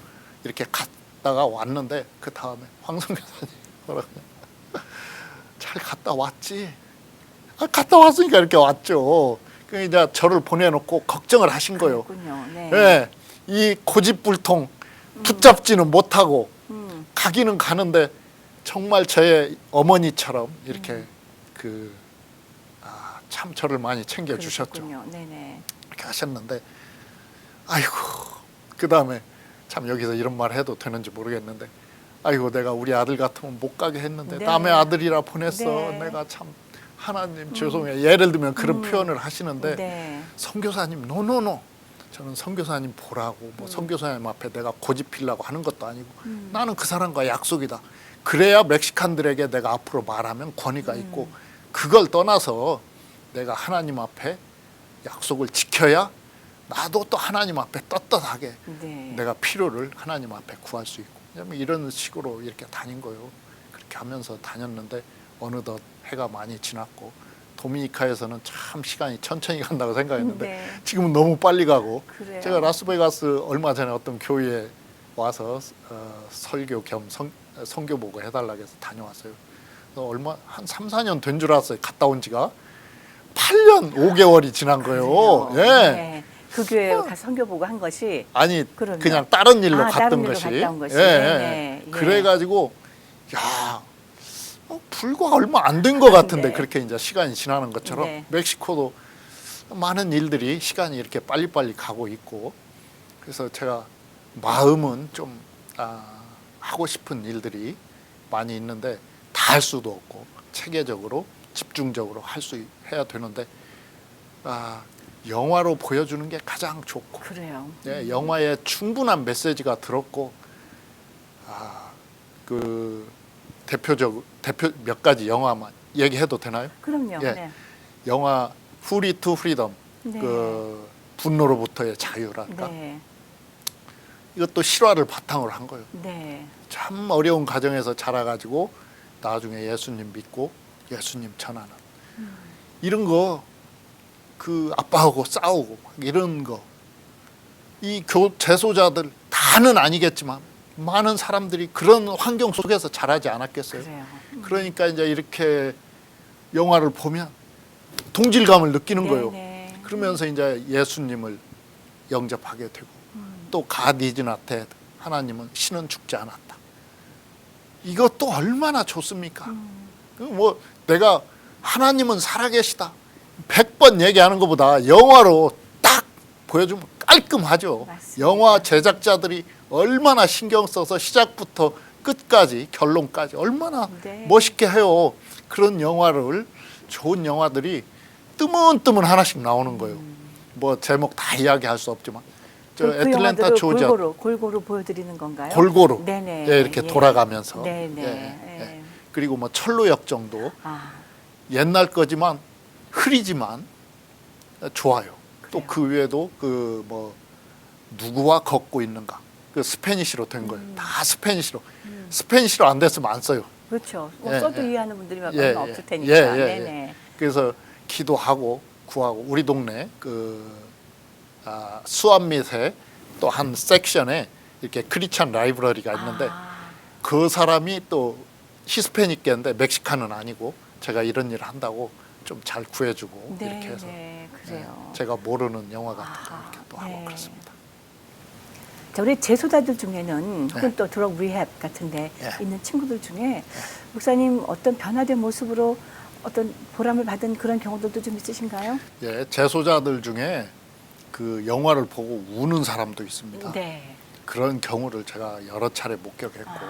이렇게 갔다가 왔는데 그 다음에 황선교사님 뭐라 그래? 잘 갔다 왔지? 아, 갔다 왔으니까 이렇게 왔죠. 그 이제 저를 보내놓고 걱정을 하신 거예요. 그렇군요. 네. 예, 이 고집불통 붙잡지는 못하고 음. 가기는 가는데 정말 저의 어머니처럼 이렇게 참 저를 많이 챙겨 주셨죠. 그러셨군요. 네네. 이렇게 하셨는데 아이고 그 다음에 참 여기서 이런 말 해도 되는지 모르겠는데 아이고 내가 우리 아들 같으면 못 가게 했는데 네. 남의 아들이라 보냈어. 네. 내가 참 하나님 죄송해요. 예를 들면 그런 표현을 하시는데 네. 선교사님 노노노 저는 선교사님 보라고 뭐 선교사님 앞에 내가 고집 피려고 하는 것도 아니고 나는 그 사람과 약속이다. 그래야 멕시칸들에게 내가 앞으로 말하면 권위가 있고 그걸 떠나서 내가 하나님 앞에 약속을 지켜야 나도 또 하나님 앞에 떳떳하게 네. 내가 필요를 하나님 앞에 구할 수 있고 이런 식으로 이렇게 다닌 거예요. 그렇게 하면서 다녔는데 어느덧 해가 많이 지났고 도미니카에서는 참 시간이 천천히 간다고 생각했는데 네. 지금은 너무 빨리 가고 그래요. 제가 라스베가스 얼마 전에 어떤 교회에 와서 설교 겸 선교 보고 해달라고 해서 다녀왔어요. 얼마 한 3, 4년 된 줄 알았어요. 갔다 온 지가 8년 5개월이 지난 거예요. 그래요. 예. 네. 그 교회에 가서 선교 보고 한 것이 아니 그럼요. 그냥 다른 일로 다른 갔던 일로 것이. 갔다 온 것이. 예, 네네. 예. 그래가지고 야 불과 얼마 안 된 것 같은데 네. 그렇게 이제 시간이 지나는 것처럼 네. 멕시코도 많은 일들이 시간이 이렇게 빨리빨리 가고 있고 그래서 제가 마음은 좀 하고 싶은 일들이 많이 있는데 다 할 수도 없고 체계적으로 집중적으로 해야 되는데 영화로 보여주는 게 가장 좋고 그래요. 예, 영화에 충분한 메시지가 들었고 그 대표 몇 가지 영화만 얘기해도 되나요? 그럼요. 예. 네. 영화 후리 투 프리덤 네. 그 분노로부터의 자유랄까 네. 이것도 실화를 바탕으로 한 거예요. 네. 참 어려운 가정에서 자라가지고 나중에 예수님 믿고 예수님 전하는 이런 거 그 아빠하고 싸우고 이런 거 이 재소자들 다는 아니겠지만 많은 사람들이 그런 환경 속에서 자라지 않았겠어요. 그래요. 그러니까 이제 이렇게 영화를 보면 동질감을 느끼는 거예요. 네네. 그러면서 이제 예수님을 영접하게 되고 또 God is not dead. 하나님은 신은 죽지 않았다. 이것도 얼마나 좋습니까? 뭐 내가 하나님은 살아계시다 100번 얘기하는 것보다 영화로 딱 보여주면 깔끔하죠. 맞습니다. 영화 제작자들이 얼마나 신경 써서 시작부터 끝까지 결론까지 얼마나 네. 멋있게 해요. 그런 영화를 좋은 영화들이 뜨문뜨문 하나씩 나오는 거예요. 뭐 제목 다 이야기할 수 없지만 저 그 애틀랜타 영화들을 조지아 골고루 보여드리는 건가요? 골고루 네네. 예, 이렇게 돌아가면서 네네. 예. 그리고 뭐 철로역 정도 아, 옛날 거지만 흐리지만 좋아요. 또 그 외에도 그 뭐 누구와 걷고 있는가 그 스페니쉬로 된 거예요. 다 스페니쉬로 스페니쉬로 안 됐으면 안 써요. 그렇죠. 뭐 예, 써도 예. 이해하는 분들이 몇 예, 명 예. 없을 테니까. 예, 예, 예. 네네. 그래서 기도하고 구하고 우리 동네 그 수암밑에 또 한 섹션에 이렇게 크리스찬 라이브러리가 있는데 그 사람이 또 히스패닉계인데 멕시칸은 아니고 제가 이런 일을 한다고 좀 잘 구해주고 네, 이렇게 해서 네, 그래요. 제가 모르는 영화 같은 거 아하, 이렇게 또 하고 네. 그렇습니다. 자, 우리 재소자들 중에는 혹은 네. 또 드럭 리헵 같은데 네. 있는 친구들 중에 목사님 어떤 변화된 모습으로 어떤 보람을 받은 그런 경우들도 좀 있으신가요? 예, 재소자들 중에 그 영화를 보고 우는 사람도 있습니다. 네. 그런 경우를 제가 여러 차례 목격했고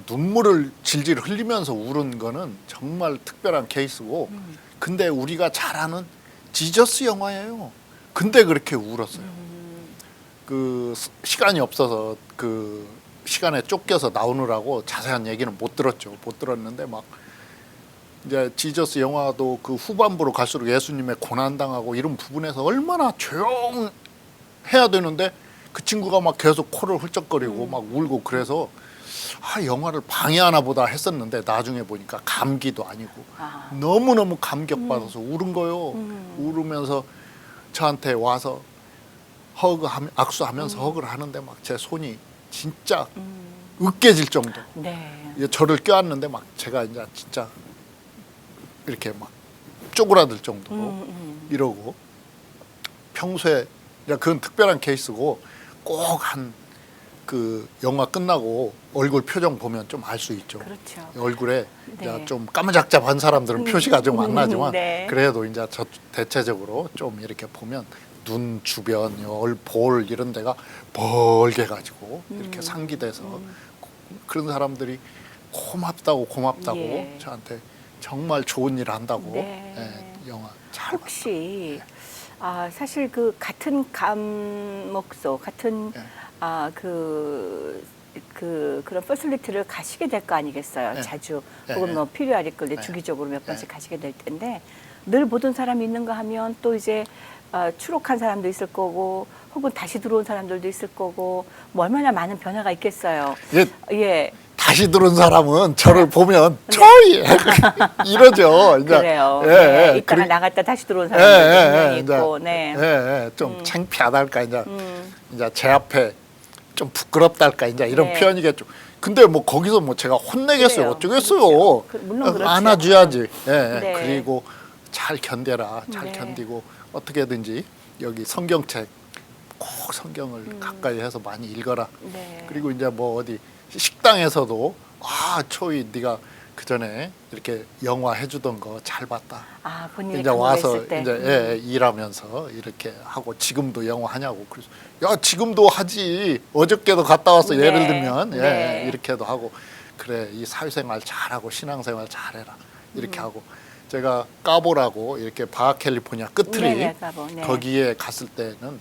눈물을 질질 흘리면서 우는 거는 정말 특별한 케이스고 근데 우리가 잘 아는 지저스 영화예요. 근데 그렇게 울었어요. 그 시간이 없어서 그 시간에 쫓겨서 나오느라고 자세한 얘기는 못 들었죠. 못 들었는데 막 이제 지저스 영화도 그 후반부로 갈수록 예수님의 고난당하고 이런 부분에서 얼마나 조용해야 되는데 그 친구가 막 계속 코를 훌쩍거리고 막 울고 그래서 영화를 방해하나 보다 했었는데 나중에 보니까 감기도 아니고 너무너무 감격받아서 울은 거요. 울으면서 저한테 와서 악수하면서 허그를 하는데 막 제 손이 진짜 으깨질 정도. 네. 저를 껴안는데 막 제가 이제 진짜 이렇게 막 쪼그라들 정도로 이러고 평소에 그건 특별한 케이스고 꼭 한 그 영화 끝나고 얼굴 표정 보면 좀 알 수 있죠. 그렇죠. 얼굴에 네. 이제 좀 까무잡잡한 사람들은 표시가 좀 안 나지만 네. 그래도 이제 저 대체적으로 좀 이렇게 보면 눈 주변, 볼 이런 데가 벌게 가지고 이렇게 상기돼서 그런 사람들이 고맙다고 예. 저한테 정말 좋은 일 한다고 네. 영화 잘 봤다. 혹시 사실 그 같은 감목소 같은 네. 그런 퍼슬리티를 가시게 될 거 아니겠어요. 네. 자주 네. 혹은 뭐 필요할 걸래 네. 주기적으로 몇 번씩 네. 가시게 될 텐데 늘 보던 사람이 있는가 하면 또 이제 추록한 사람도 있을 거고 혹은 다시 들어온 사람들도 있을 거고 뭐 얼마나 많은 변화가 있겠어요. 예. 다시 들은 사람은 저를 보면 초이 이러죠. 이제 그래요. 예, 네. 예. 있다가 그리- 나갔다 다시 들어온 사람들도 분명히 이제, 있고, 네. 좀 창피하달까 이제 제 앞에 좀 부끄럽달까 이제 이런 네. 표현이겠죠. 근데 뭐 거기서 뭐 제가 혼내겠어요. 그래요. 어쩌겠어요. 그렇죠. 물론 그렇죠. 안아줘야지. 예, 예. 네. 그리고 잘 견뎌라. 잘 네. 견디고 어떻게든지 여기 성경책 꼭 성경을 가까이 해서 많이 읽어라. 네. 그리고 이제 뭐 어디 식당에서도 초이 네가 그 전에 이렇게 영화 해주던 거 잘 봤다. 본인이 이제 와서 강조했을 때. 이제 일하면서 이렇게 하고 지금도 영화 하냐고 그래서 야 지금도 하지 어저께도 갔다 왔어 네. 예를 들면 네. 이렇게도 하고 그래 이 사회생활 잘하고 신앙생활 잘해라 이렇게 하고 제가 까보라고 이렇게 바하캘리포니아 끝트리 네네, 까보. 네. 거기에 갔을 때는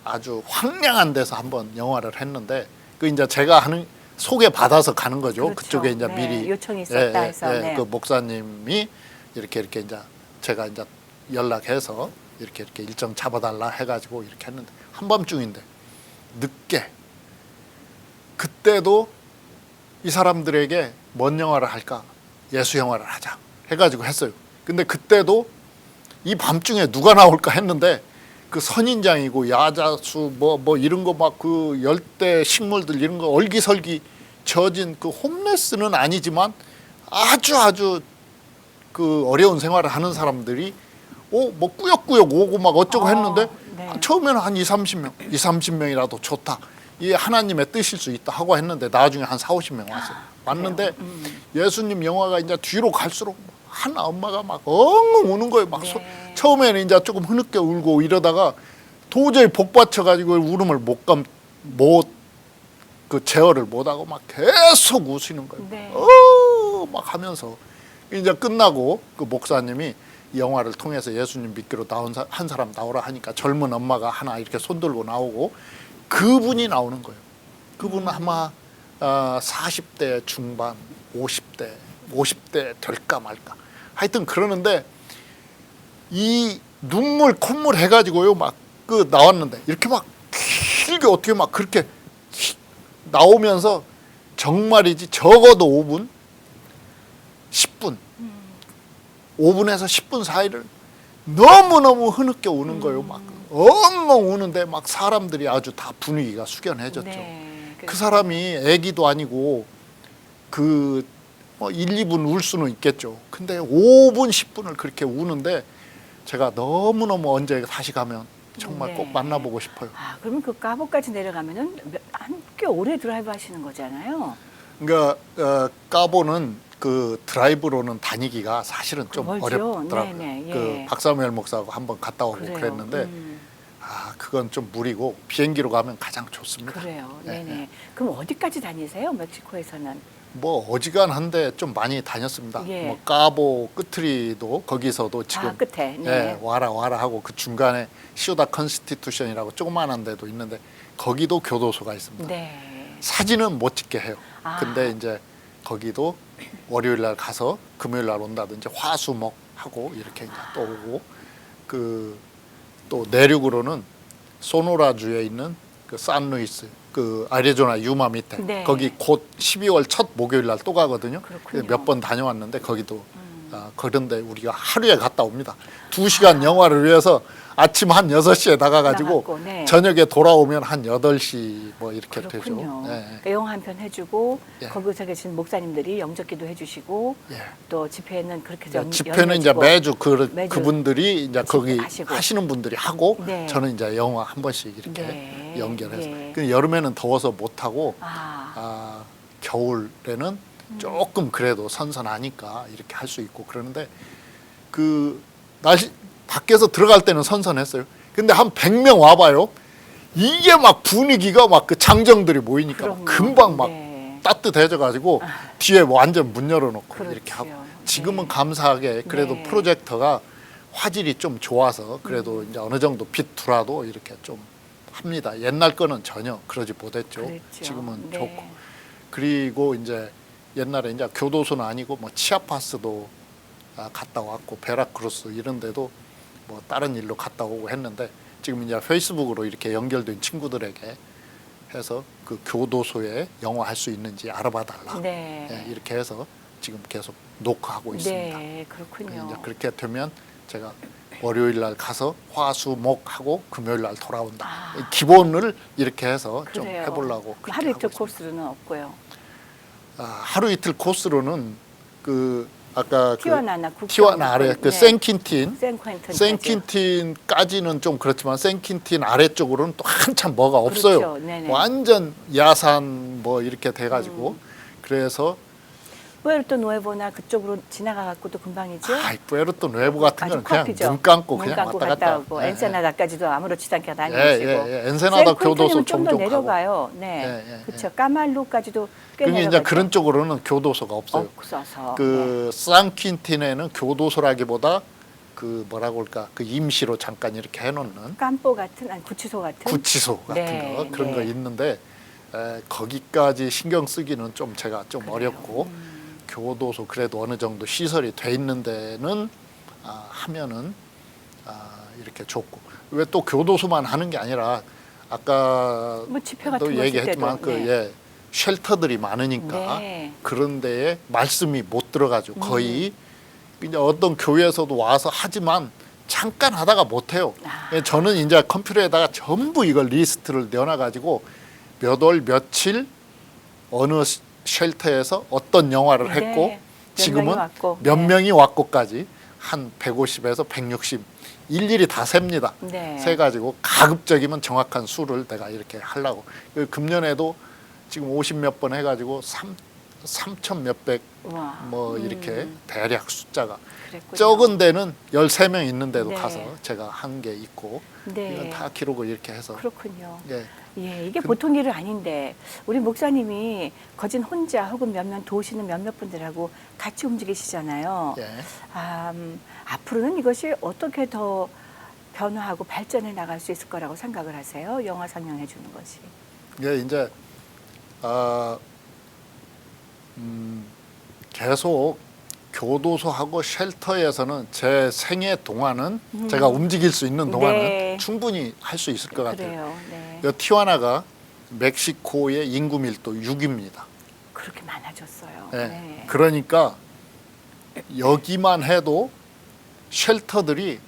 아주 황량한 데서 한번 영화를 했는데 그 이제 제가 하는 소개 받아서 가는 거죠. 그렇죠. 그쪽에 이제 네, 미리 요청이 있었다 해서, 네. 그 목사님이 이렇게 이제 제가 이제 연락해서 이렇게 일정 잡아달라 해가지고 이렇게 했는데 한밤중인데 늦게 그때도 이 사람들에게 뭔 영화를 할까 예수 영화를 하자 해가지고 했어요. 근데 그때도 이 밤중에 누가 나올까 했는데 그 선인장이고 야자수 뭐 이런 거 막 그 열대 식물들 이런 거 얼기설기 젖은 그 홈레스는 아니지만 아주 그 어려운 생활을 하는 사람들이 뭐 꾸역꾸역 오고 막 어쩌고 했는데 네. 처음에는 한 30명이라도 좋다. 이게 하나님의 뜻일 수 있다 하고 했는데 나중에 한 40-50명 왔어요. 왔는데 예수님 영화가 이제 뒤로 갈수록 한 엄마가 막 엉엉 우는 거예요. 막 네. 처음에는 이제 조금 흐느껴 울고 이러다가 도저히 복받쳐 가지고 울음을 그 제어를 못하고 막 계속 우시는 거예요. 네. 막 하면서 이제 끝나고 그 목사님이 이 영화를 통해서 예수님 믿기로 나온 한 사람 나오라 하니까 젊은 엄마가 하나 이렇게 손들고 나오고 그분이 나오는 거예요. 그분은 아마 40대 중반, 50대 될까 말까. 하여튼 그러는데 이 눈물 콧물 해가지고요 막 그 나왔는데 이렇게 막 길게 어떻게 막 그렇게 나오면서 정말이지 적어도 5분, 10분, 5분에서 10분 사이를 너무너무 흐느껴 우는 거예요. 막 엉엉 우는데 막 사람들이 아주 다 분위기가 숙연해졌죠. 네. 그 사람이 애기도 아니고 그 1, 2분 울 수는 있겠죠. 근데 5분, 10분을 그렇게 우는데 제가 너무너무 언제 다시 가면 정말 네. 꼭 만나보고 싶어요. 그러면 그 까보까지 내려가면은 꽤 오래 드라이브 하시는 거잖아요. 그러니까 까보는 그 드라이브로는 다니기가 사실은 좀 멀죠. 어렵더라고요. 네네, 예. 그 박사무엘 목사하고 한번 갔다 오고 그래요. 그랬는데 그건 좀 무리고 비행기로 가면 가장 좋습니다. 그래요. 네, 네네. 그럼 어디까지 다니세요? 멕시코에서는? 뭐 어지간한데 좀 많이 다녔습니다. 예. 뭐 까보 끝트리도 거기서도 지금 끝에. 네. 와라 하고 그 중간에 시우다 컨스티튜션이라고 조그마한 데도 있는데 거기도 교도소가 있습니다. 네. 사진은 못 찍게 해요. 아. 근데 이제 거기도 월요일 날 가서 금요일 날 온다든지 화수목 하고 이렇게 이제 또 오고 또 내륙으로는 소노라주에 있는 그 산루이스 그 아리조나 유마 밑에 네. 거기 곧 12월 첫 목요일 날 또 가거든요. 그렇군요. 몇 번 다녀왔는데 거기도 그런데 우리가 하루에 갔다 옵니다. 2시간 영화를 위해서 아침 한 6시에 나가가지고 나갔고, 네. 저녁에 돌아오면 한 8시 뭐 이렇게 그렇군요. 되죠. 예. 그러니까 영화 한 편 해주고 예. 거기서 계신 목사님들이 영접기도 해주시고 예. 또 집회는 그렇게 해서 집회는 이제 연례지고 매주 매주 그분들이 이제 거기 하시고. 하시는 분들이 하고 네. 저는 이제 영화 한 번씩 이렇게 네. 연결해서. 네. 근데 여름에는 더워서 못 하고 아, 겨울에는 조금 그래도 선선하니까 이렇게 할 수 있고 그러는데 그 날씨 밖에서 들어갈 때는 선선했어요. 근데 한 100명 와봐요. 이게 막 분위기가 막 그 장정들이 모이니까 막 그럼요. 금방 막 네. 따뜻해져 가지고 뒤에 완전 문 열어놓고 그렇지요. 이렇게 하고 지금은 네. 감사하게 그래도 네. 프로젝터가 화질이 좀 좋아서 그래도 이제 어느 정도 빛 들어와도 이렇게 좀 합니다. 옛날 거는 전혀 그러지 못했죠. 그랬죠. 지금은 네. 좋고 그리고 이제 옛날에 이제 교도소는 아니고 뭐 치아파스도 갔다 왔고 베라크루스 이런 데도 뭐 다른 일로 갔다 오고 했는데 지금 이제 페이스북으로 이렇게 연결된 친구들에게 해서 그 교도소에 영어 할 수 있는지 알아봐 달라. 네. 예, 이렇게 해서 지금 계속 녹화하고 있습니다. 네, 그렇군요. 이제 그렇게 되면 제가 월요일 날 가서 화수목 하고 금요일 날 돌아온다. 기본을 이렇게 해서 좀 그래요. 해보려고 그렇게 하루 이틀 하고 있습니다. 코스로는 없고요. 하루 이틀 코스로는 그 아까 티와나나 티와나 아래 그 생퀸틴 생퀸틴까지는 좀 그렇지만 생퀸틴 아래쪽으로는 또 한참 뭐가 없어요. 그렇죠. 네네. 완전 야산 뭐 이렇게 돼가지고 그래서 푸에르토 누에보나 그쪽으로 지나가 갖고도 금방이죠. 푸에르토 누에보 같은 아주 거는 그냥 코앞이죠. 눈 감고 눈 그냥 감고 왔다 갔다. 오고 예, 엔세나다까지도 아무렇지도 않게 다니시고. 엔세나다 교도소 좀더 종종 내려가요. 네, 예, 예, 그렇죠. 까말루까지도 꽤 그게 내려가죠. 이제 그런 쪽으로는 교도소가 없어요. 없어서. 그 산퀸틴에는 교도소라기보다 그 뭐라고 할까 그 임시로 잠깐 이렇게 해놓는 깜뽀 같은 아니 구치소 같은. 구치소 같은 네, 거 그런 네. 거 있는데 거기까지 신경 쓰기는 좀 제가 좀 그래요. 어렵고 교도소 그래도 어느 정도 시설이 돼 있는 데는 하면은 이렇게 좋고 왜 또 교도소만 하는 게 아니라 아까 뭐 집회 같은 또 거 얘기했지만 있을 때도, 네. 쉘터들이 많으니까 네. 그런 데에 말씀이 못 들어가죠. 거의 이제 어떤 교회에서도 와서 하지만 잠깐 하다가 못 해요. 저는 이제 컴퓨터에다가 전부 이걸 리스트를 내놔 가지고 몇 월 며칠 어느 쉘터에서 어떤 영화를 했고 네. 몇 지금은 명이 왔고. 몇 네. 명이 왔고까지 한 150에서 160 일일이 다 셉니다. 네. 세 가지고 가급적이면 정확한 수를 내가 이렇게 하려고. 금년에도 지금 50몇 번 해가지고 3천 몇백 와. 뭐 이렇게 대략 숫자가 그랬군요. 적은 데는 13명 있는 데도 네. 가서 제가 한 게 있고 네. 이건 다 기록을 이렇게 해서 그렇군요. 예. 예, 이게 보통 일은 아닌데 우리 목사님이 거진 혼자 혹은 몇몇 도우시는 몇몇 분들하고 같이 움직이시잖아요. 예. 앞으로는 이것이 어떻게 더 변화하고 발전해 나갈 수 있을 거라고 생각을 하세요? 영화 상영해 주는 것이. 예, 이제 계속 교도소하고 쉘터에서는 제 생애 동안은 제가 움직일 수 있는 동안은 네. 충분히 할 수 있을 것 같아요. 그래요. 네. 이 티와나가 멕시코의 인구 밀도 6입니다. 그렇게 많아졌어요. 예. 네. 그러니까 여기만 해도 쉘터들이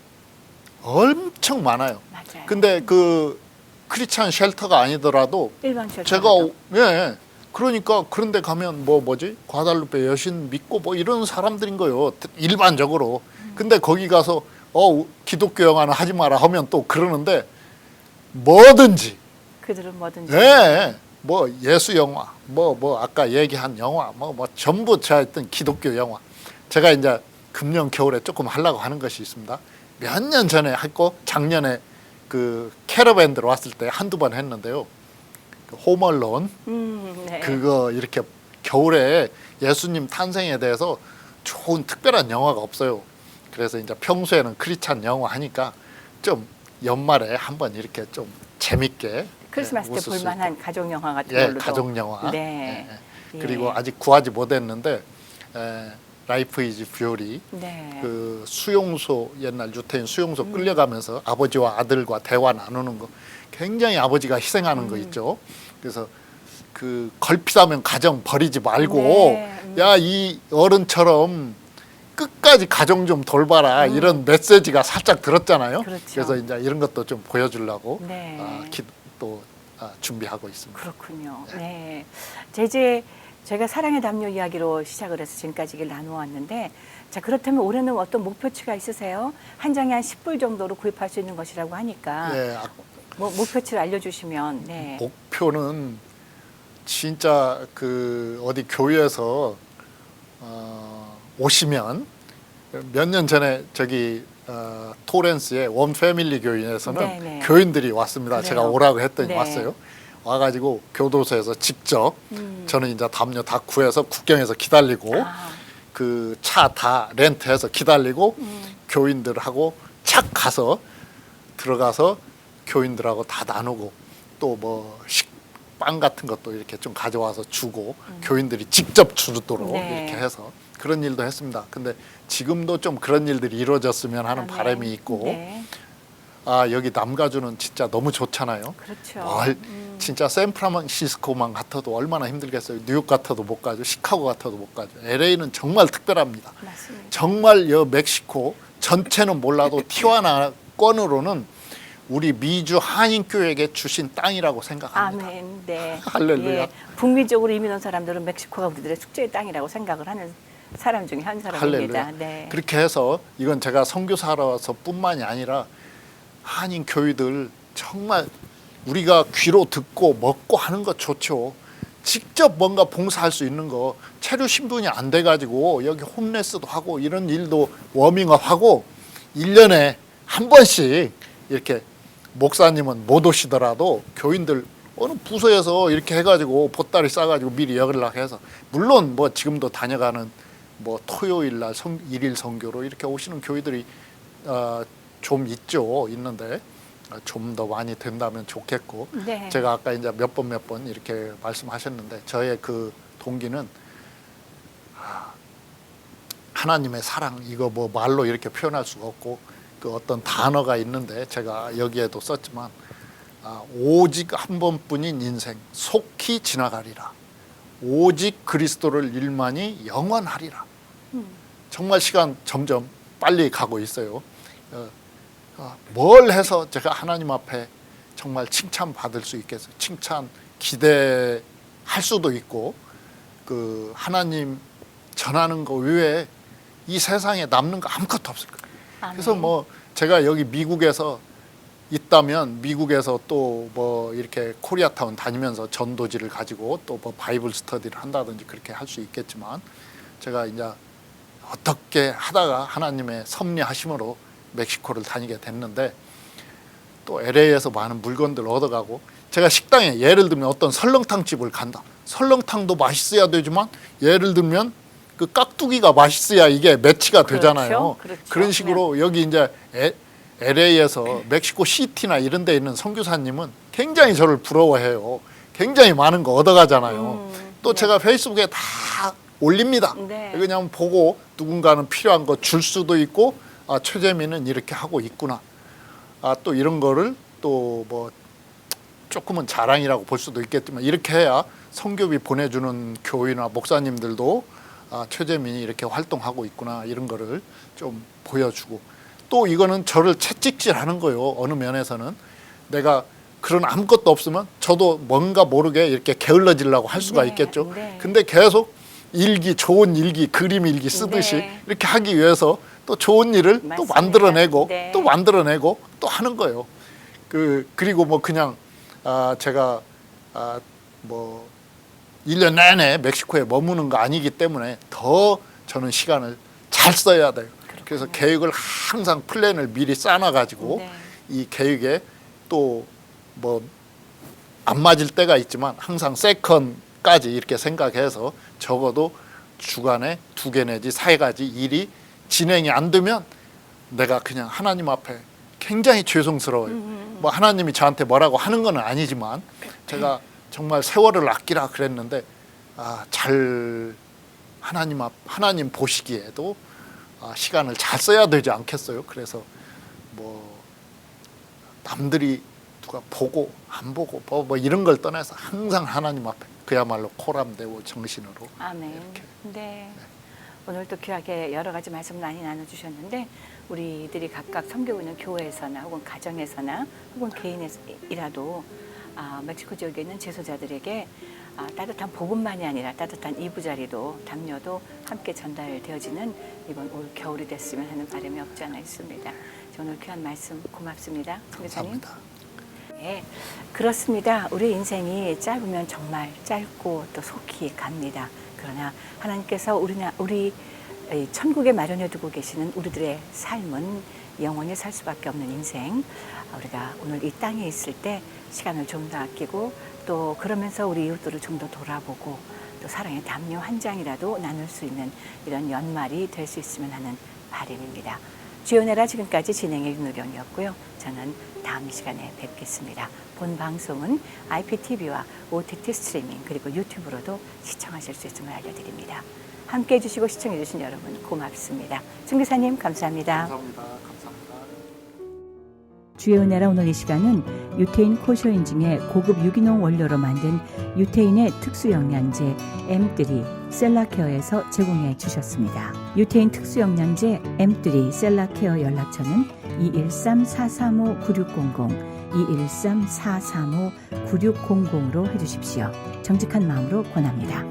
엄청 많아요. 맞아요. 근데 그 크리스찬 쉘터가 아니더라도 일반 쉘터. 제가 예. 그러니까 그런데 가면 뭐지 과달루페 여신 믿고 뭐 이런 사람들인 거요 일반적으로. 근데 거기 가서 기독교 영화는 하지 마라 하면 또 그러는데 뭐든지 그들은 뭐든지. 예. 뭐 예수 영화 뭐 아까 얘기한 영화 뭐 전부 제가 했던 기독교 영화 제가 이제 금년 겨울에 조금 하려고 하는 것이 있습니다. 몇 년 전에 했고 작년에 그 캐러밴 들어왔을 때 한두 번 했는데요. 홈얼론 네. 그거 이렇게 겨울에 예수님 탄생에 대해서 좋은 특별한 영화가 없어요. 그래서 이제 평소에는 크리스찬 영화 하니까 좀 연말에 한번 이렇게 좀 재밌게 크리스마스 때 웃을 수 볼만한 가족 영화 같은 예, 걸로도. 가족 영화. 네. 예. 그리고 아직 구하지 못했는데 라이프 이즈 뷰리 네. 그 수용소 옛날 유태인 수용소 끌려가면서 아버지와 아들과 대화 나누는 거 굉장히 아버지가 희생하는 거 있죠. 그래서 그 걸핏하면 가정 버리지 말고 네. 야 이 어른처럼 끝까지 가정 좀 돌봐라 이런 메시지가 살짝 들었잖아요. 그렇죠. 그래서 이제 이런 것도 좀 보여주려고 네. 또 준비하고 있습니다. 그렇군요. 네. 이제 제가 사랑의 담요 이야기로 시작을 해서 지금까지 얘기를 나누어왔는데, 자, 그렇다면 올해는 어떤 목표치가 있으세요? 한 장에 한 10불 정도로 구입할 수 있는 것이라고 하니까 예, 뭐 목표치를 알려주시면. 네. 목표는 진짜 그 어디 교회에서 오시면 몇 년 전에 저기 토렌스의 원 패밀리 교인에서는 네네. 교인들이 왔습니다. 그래요. 제가 오라고 했더니 네. 왔어요. 와가지고 교도소에서 직접 저는 이제 담요 다 구해서 국경에서 기다리고 그 차 다 렌트해서 기다리고 교인들하고 착 가서 들어가서 교인들하고 다 나누고 또 뭐 식빵 같은 것도 이렇게 좀 가져와서 주고 교인들이 직접 주도록 네. 이렇게 해서 그런 일도 했습니다. 근데 지금도 좀 그런 일들이 이루어졌으면 하는 바람이 있고 네. 여기 남가주는 진짜 너무 좋잖아요. 그렇죠. 진짜 샌프란시스코만 같아도 얼마나 힘들겠어요. 뉴욕 같아도 못 가죠. 시카고 같아도 못 가죠. LA는 정말 특별합니다. 맞습니다. 정말 멕시코 전체는 몰라도 티와나권으로는 우리 미주 한인교회에게 주신 땅이라고 생각합니다. 아멘. 네. 할렐루야. 북미적으로 이민 온 사람들은 멕시코가 우리들의 축제의 땅이라고 생각을 하는 사람 중에 한 사람입니다. 할렐루야. 네. 그렇게 해서 이건 제가 선교사라서뿐만이 아니라 한인 교회들 정말 우리가 귀로 듣고 먹고 하는 거 좋죠. 직접 뭔가 봉사할 수 있는 거 체류 신분이 안 돼가지고 여기 홈레스도 하고 이런 일도 워밍업하고 1년에 한 번씩 이렇게 목사님은 못 오시더라도 교인들 어느 부서에서 이렇게 해가지고 보따리 싸가지고 미리 연락해서 물론 뭐 지금도 다녀가는 뭐 토요일 날 일일 선교로 이렇게 오시는 교회들이 좀 있는데 좀 더 많이 된다면 좋겠고 네. 제가 아까 이제 몇 번 이렇게 말씀하셨는데 저의 그 동기는 하나님의 사랑 이거 뭐 말로 이렇게 표현할 수가 없고 그 어떤 단어가 있는데 제가 여기에도 썼지만 오직 한 번뿐인 인생 속히 지나가리라 오직 그리스도를 일만이 영원하리라. 정말 시간 점점 빨리 가고 있어요. 뭘 해서 제가 하나님 앞에 정말 칭찬받을 수 있겠어요. 칭찬 기대할 수도 있고 그 하나님 전하는 거 외에 이 세상에 남는 거 아무것도 없을 거예요. 아멘. 그래서 뭐 제가 여기 미국에서 있다면 미국에서 또 뭐 이렇게 코리아타운 다니면서 전도지를 가지고 또 뭐 바이블 스터디를 한다든지 그렇게 할 수 있겠지만 제가 이제 어떻게 하다가 하나님의 섭리하심으로 멕시코를 다니게 됐는데 또 LA에서 많은 물건들 얻어가고 제가 식당에 예를 들면 어떤 설렁탕 집을 간다. 설렁탕도 맛있어야 되지만 예를 들면 그 깍두기가 맛있어야 이게 매치가 되잖아요. 그렇죠. 그런 식으로 여기 이제 LA에서 멕시코 시티나 이런 데 있는 선교사님은 굉장히 저를 부러워해요. 굉장히 많은 거 얻어가잖아요. 또 제가 페이스북에 다 올립니다. 네. 그냥 보고 누군가는 필요한 거 줄 수도 있고 최재민은 이렇게 하고 있구나. 또 이런 거를 또 뭐 조금은 자랑이라고 볼 수도 있겠지만 이렇게 해야 선교비 보내주는 교회나 목사님들도 최재민이 이렇게 활동하고 있구나 이런 거를 좀 보여주고 또 이거는 저를 채찍질하는 거예요. 어느 면에서는 내가 그런 아무것도 없으면 저도 뭔가 모르게 이렇게 게을러지려고 할 수가 네, 있겠죠. 네. 근데 계속 일기, 좋은 일기, 그림 일기 쓰듯이 네. 이렇게 하기 위해서 또 좋은 일을 또 맞습니다. 만들어내고 네. 또 만들어내고 또 하는 거예요. 그리고 뭐 그냥 제가 뭐 1년 내내 멕시코에 머무는 거 아니기 때문에 더 저는 시간을 잘 써야 돼요. 그래서 계획을 항상 플랜을 미리 짜놔가지고 네. 이 계획에 또 뭐 안 맞을 때가 있지만 항상 세컨까지 이렇게 생각해서 적어도 주간에 2개 내지 3가지 일이 진행이 안 되면 내가 그냥 하나님 앞에 굉장히 죄송스러워요. 뭐 하나님이 저한테 뭐라고 하는 건 아니지만 제가 정말 세월을 아끼라 그랬는데 잘 하나님 보시기에도 시간을 잘 써야 되지 않겠어요? 그래서 뭐 남들이 누가 보고 안 보고 뭐 이런 걸 떠나서 항상 하나님 앞에 그야말로 코람되고 정신으로 아멘. 이렇게. 네. 오늘 또 귀하게 여러 가지 말씀 많이 나눠주셨는데 우리들이 각각 섬기고 있는 교회에서나 혹은 가정에서나 혹은 개인이라도 멕시코 지역에 있는 제소자들에게 따뜻한 복음만이 아니라 따뜻한 이부자리도 담요도 함께 전달되어지는 이번 올 겨울이 됐으면 하는 바람이 없지 않아 있습니다. 오늘 귀한 말씀 고맙습니다. 선교사님. 감사합니다. 네, 그렇습니다. 우리 인생이 짧으면 정말 짧고 또 속히 갑니다. 그러나 하나님께서 우리 천국에 마련해 두고 계시는 우리들의 삶은 영원히 살 수밖에 없는 인생. 우리가 오늘 이 땅에 있을 때 시간을 좀 더 아끼고 또 그러면서 우리 이웃들을 좀 더 돌아보고 또 사랑의 담요 한 장이라도 나눌 수 있는 이런 연말이 될 수 있으면 하는 바람입니다. 주연애라 지금까지 진행의 윤우경이었고요. 저는 다음 시간에 뵙겠습니다. 본 방송은 IPTV와 OTT 스트리밍 그리고 유튜브로도 시청하실 수 있음을 알려드립니다. 함께해 주시고 시청해 주신 여러분 고맙습니다. 선교사님 감사합니다. 감사합니다. 감사합니다. 주의 은혜라 오늘 이 시간은 유태인 코쇼인 중에 고급 유기농 원료로 만든 유태인의 특수영양제 M3 셀라케어에서 제공해 주셨습니다. 유태인 특수영양제 M3 셀라케어 연락처는 213-435-9600, 213-435-9600로 해주십시오. 정직한 마음으로 권합니다.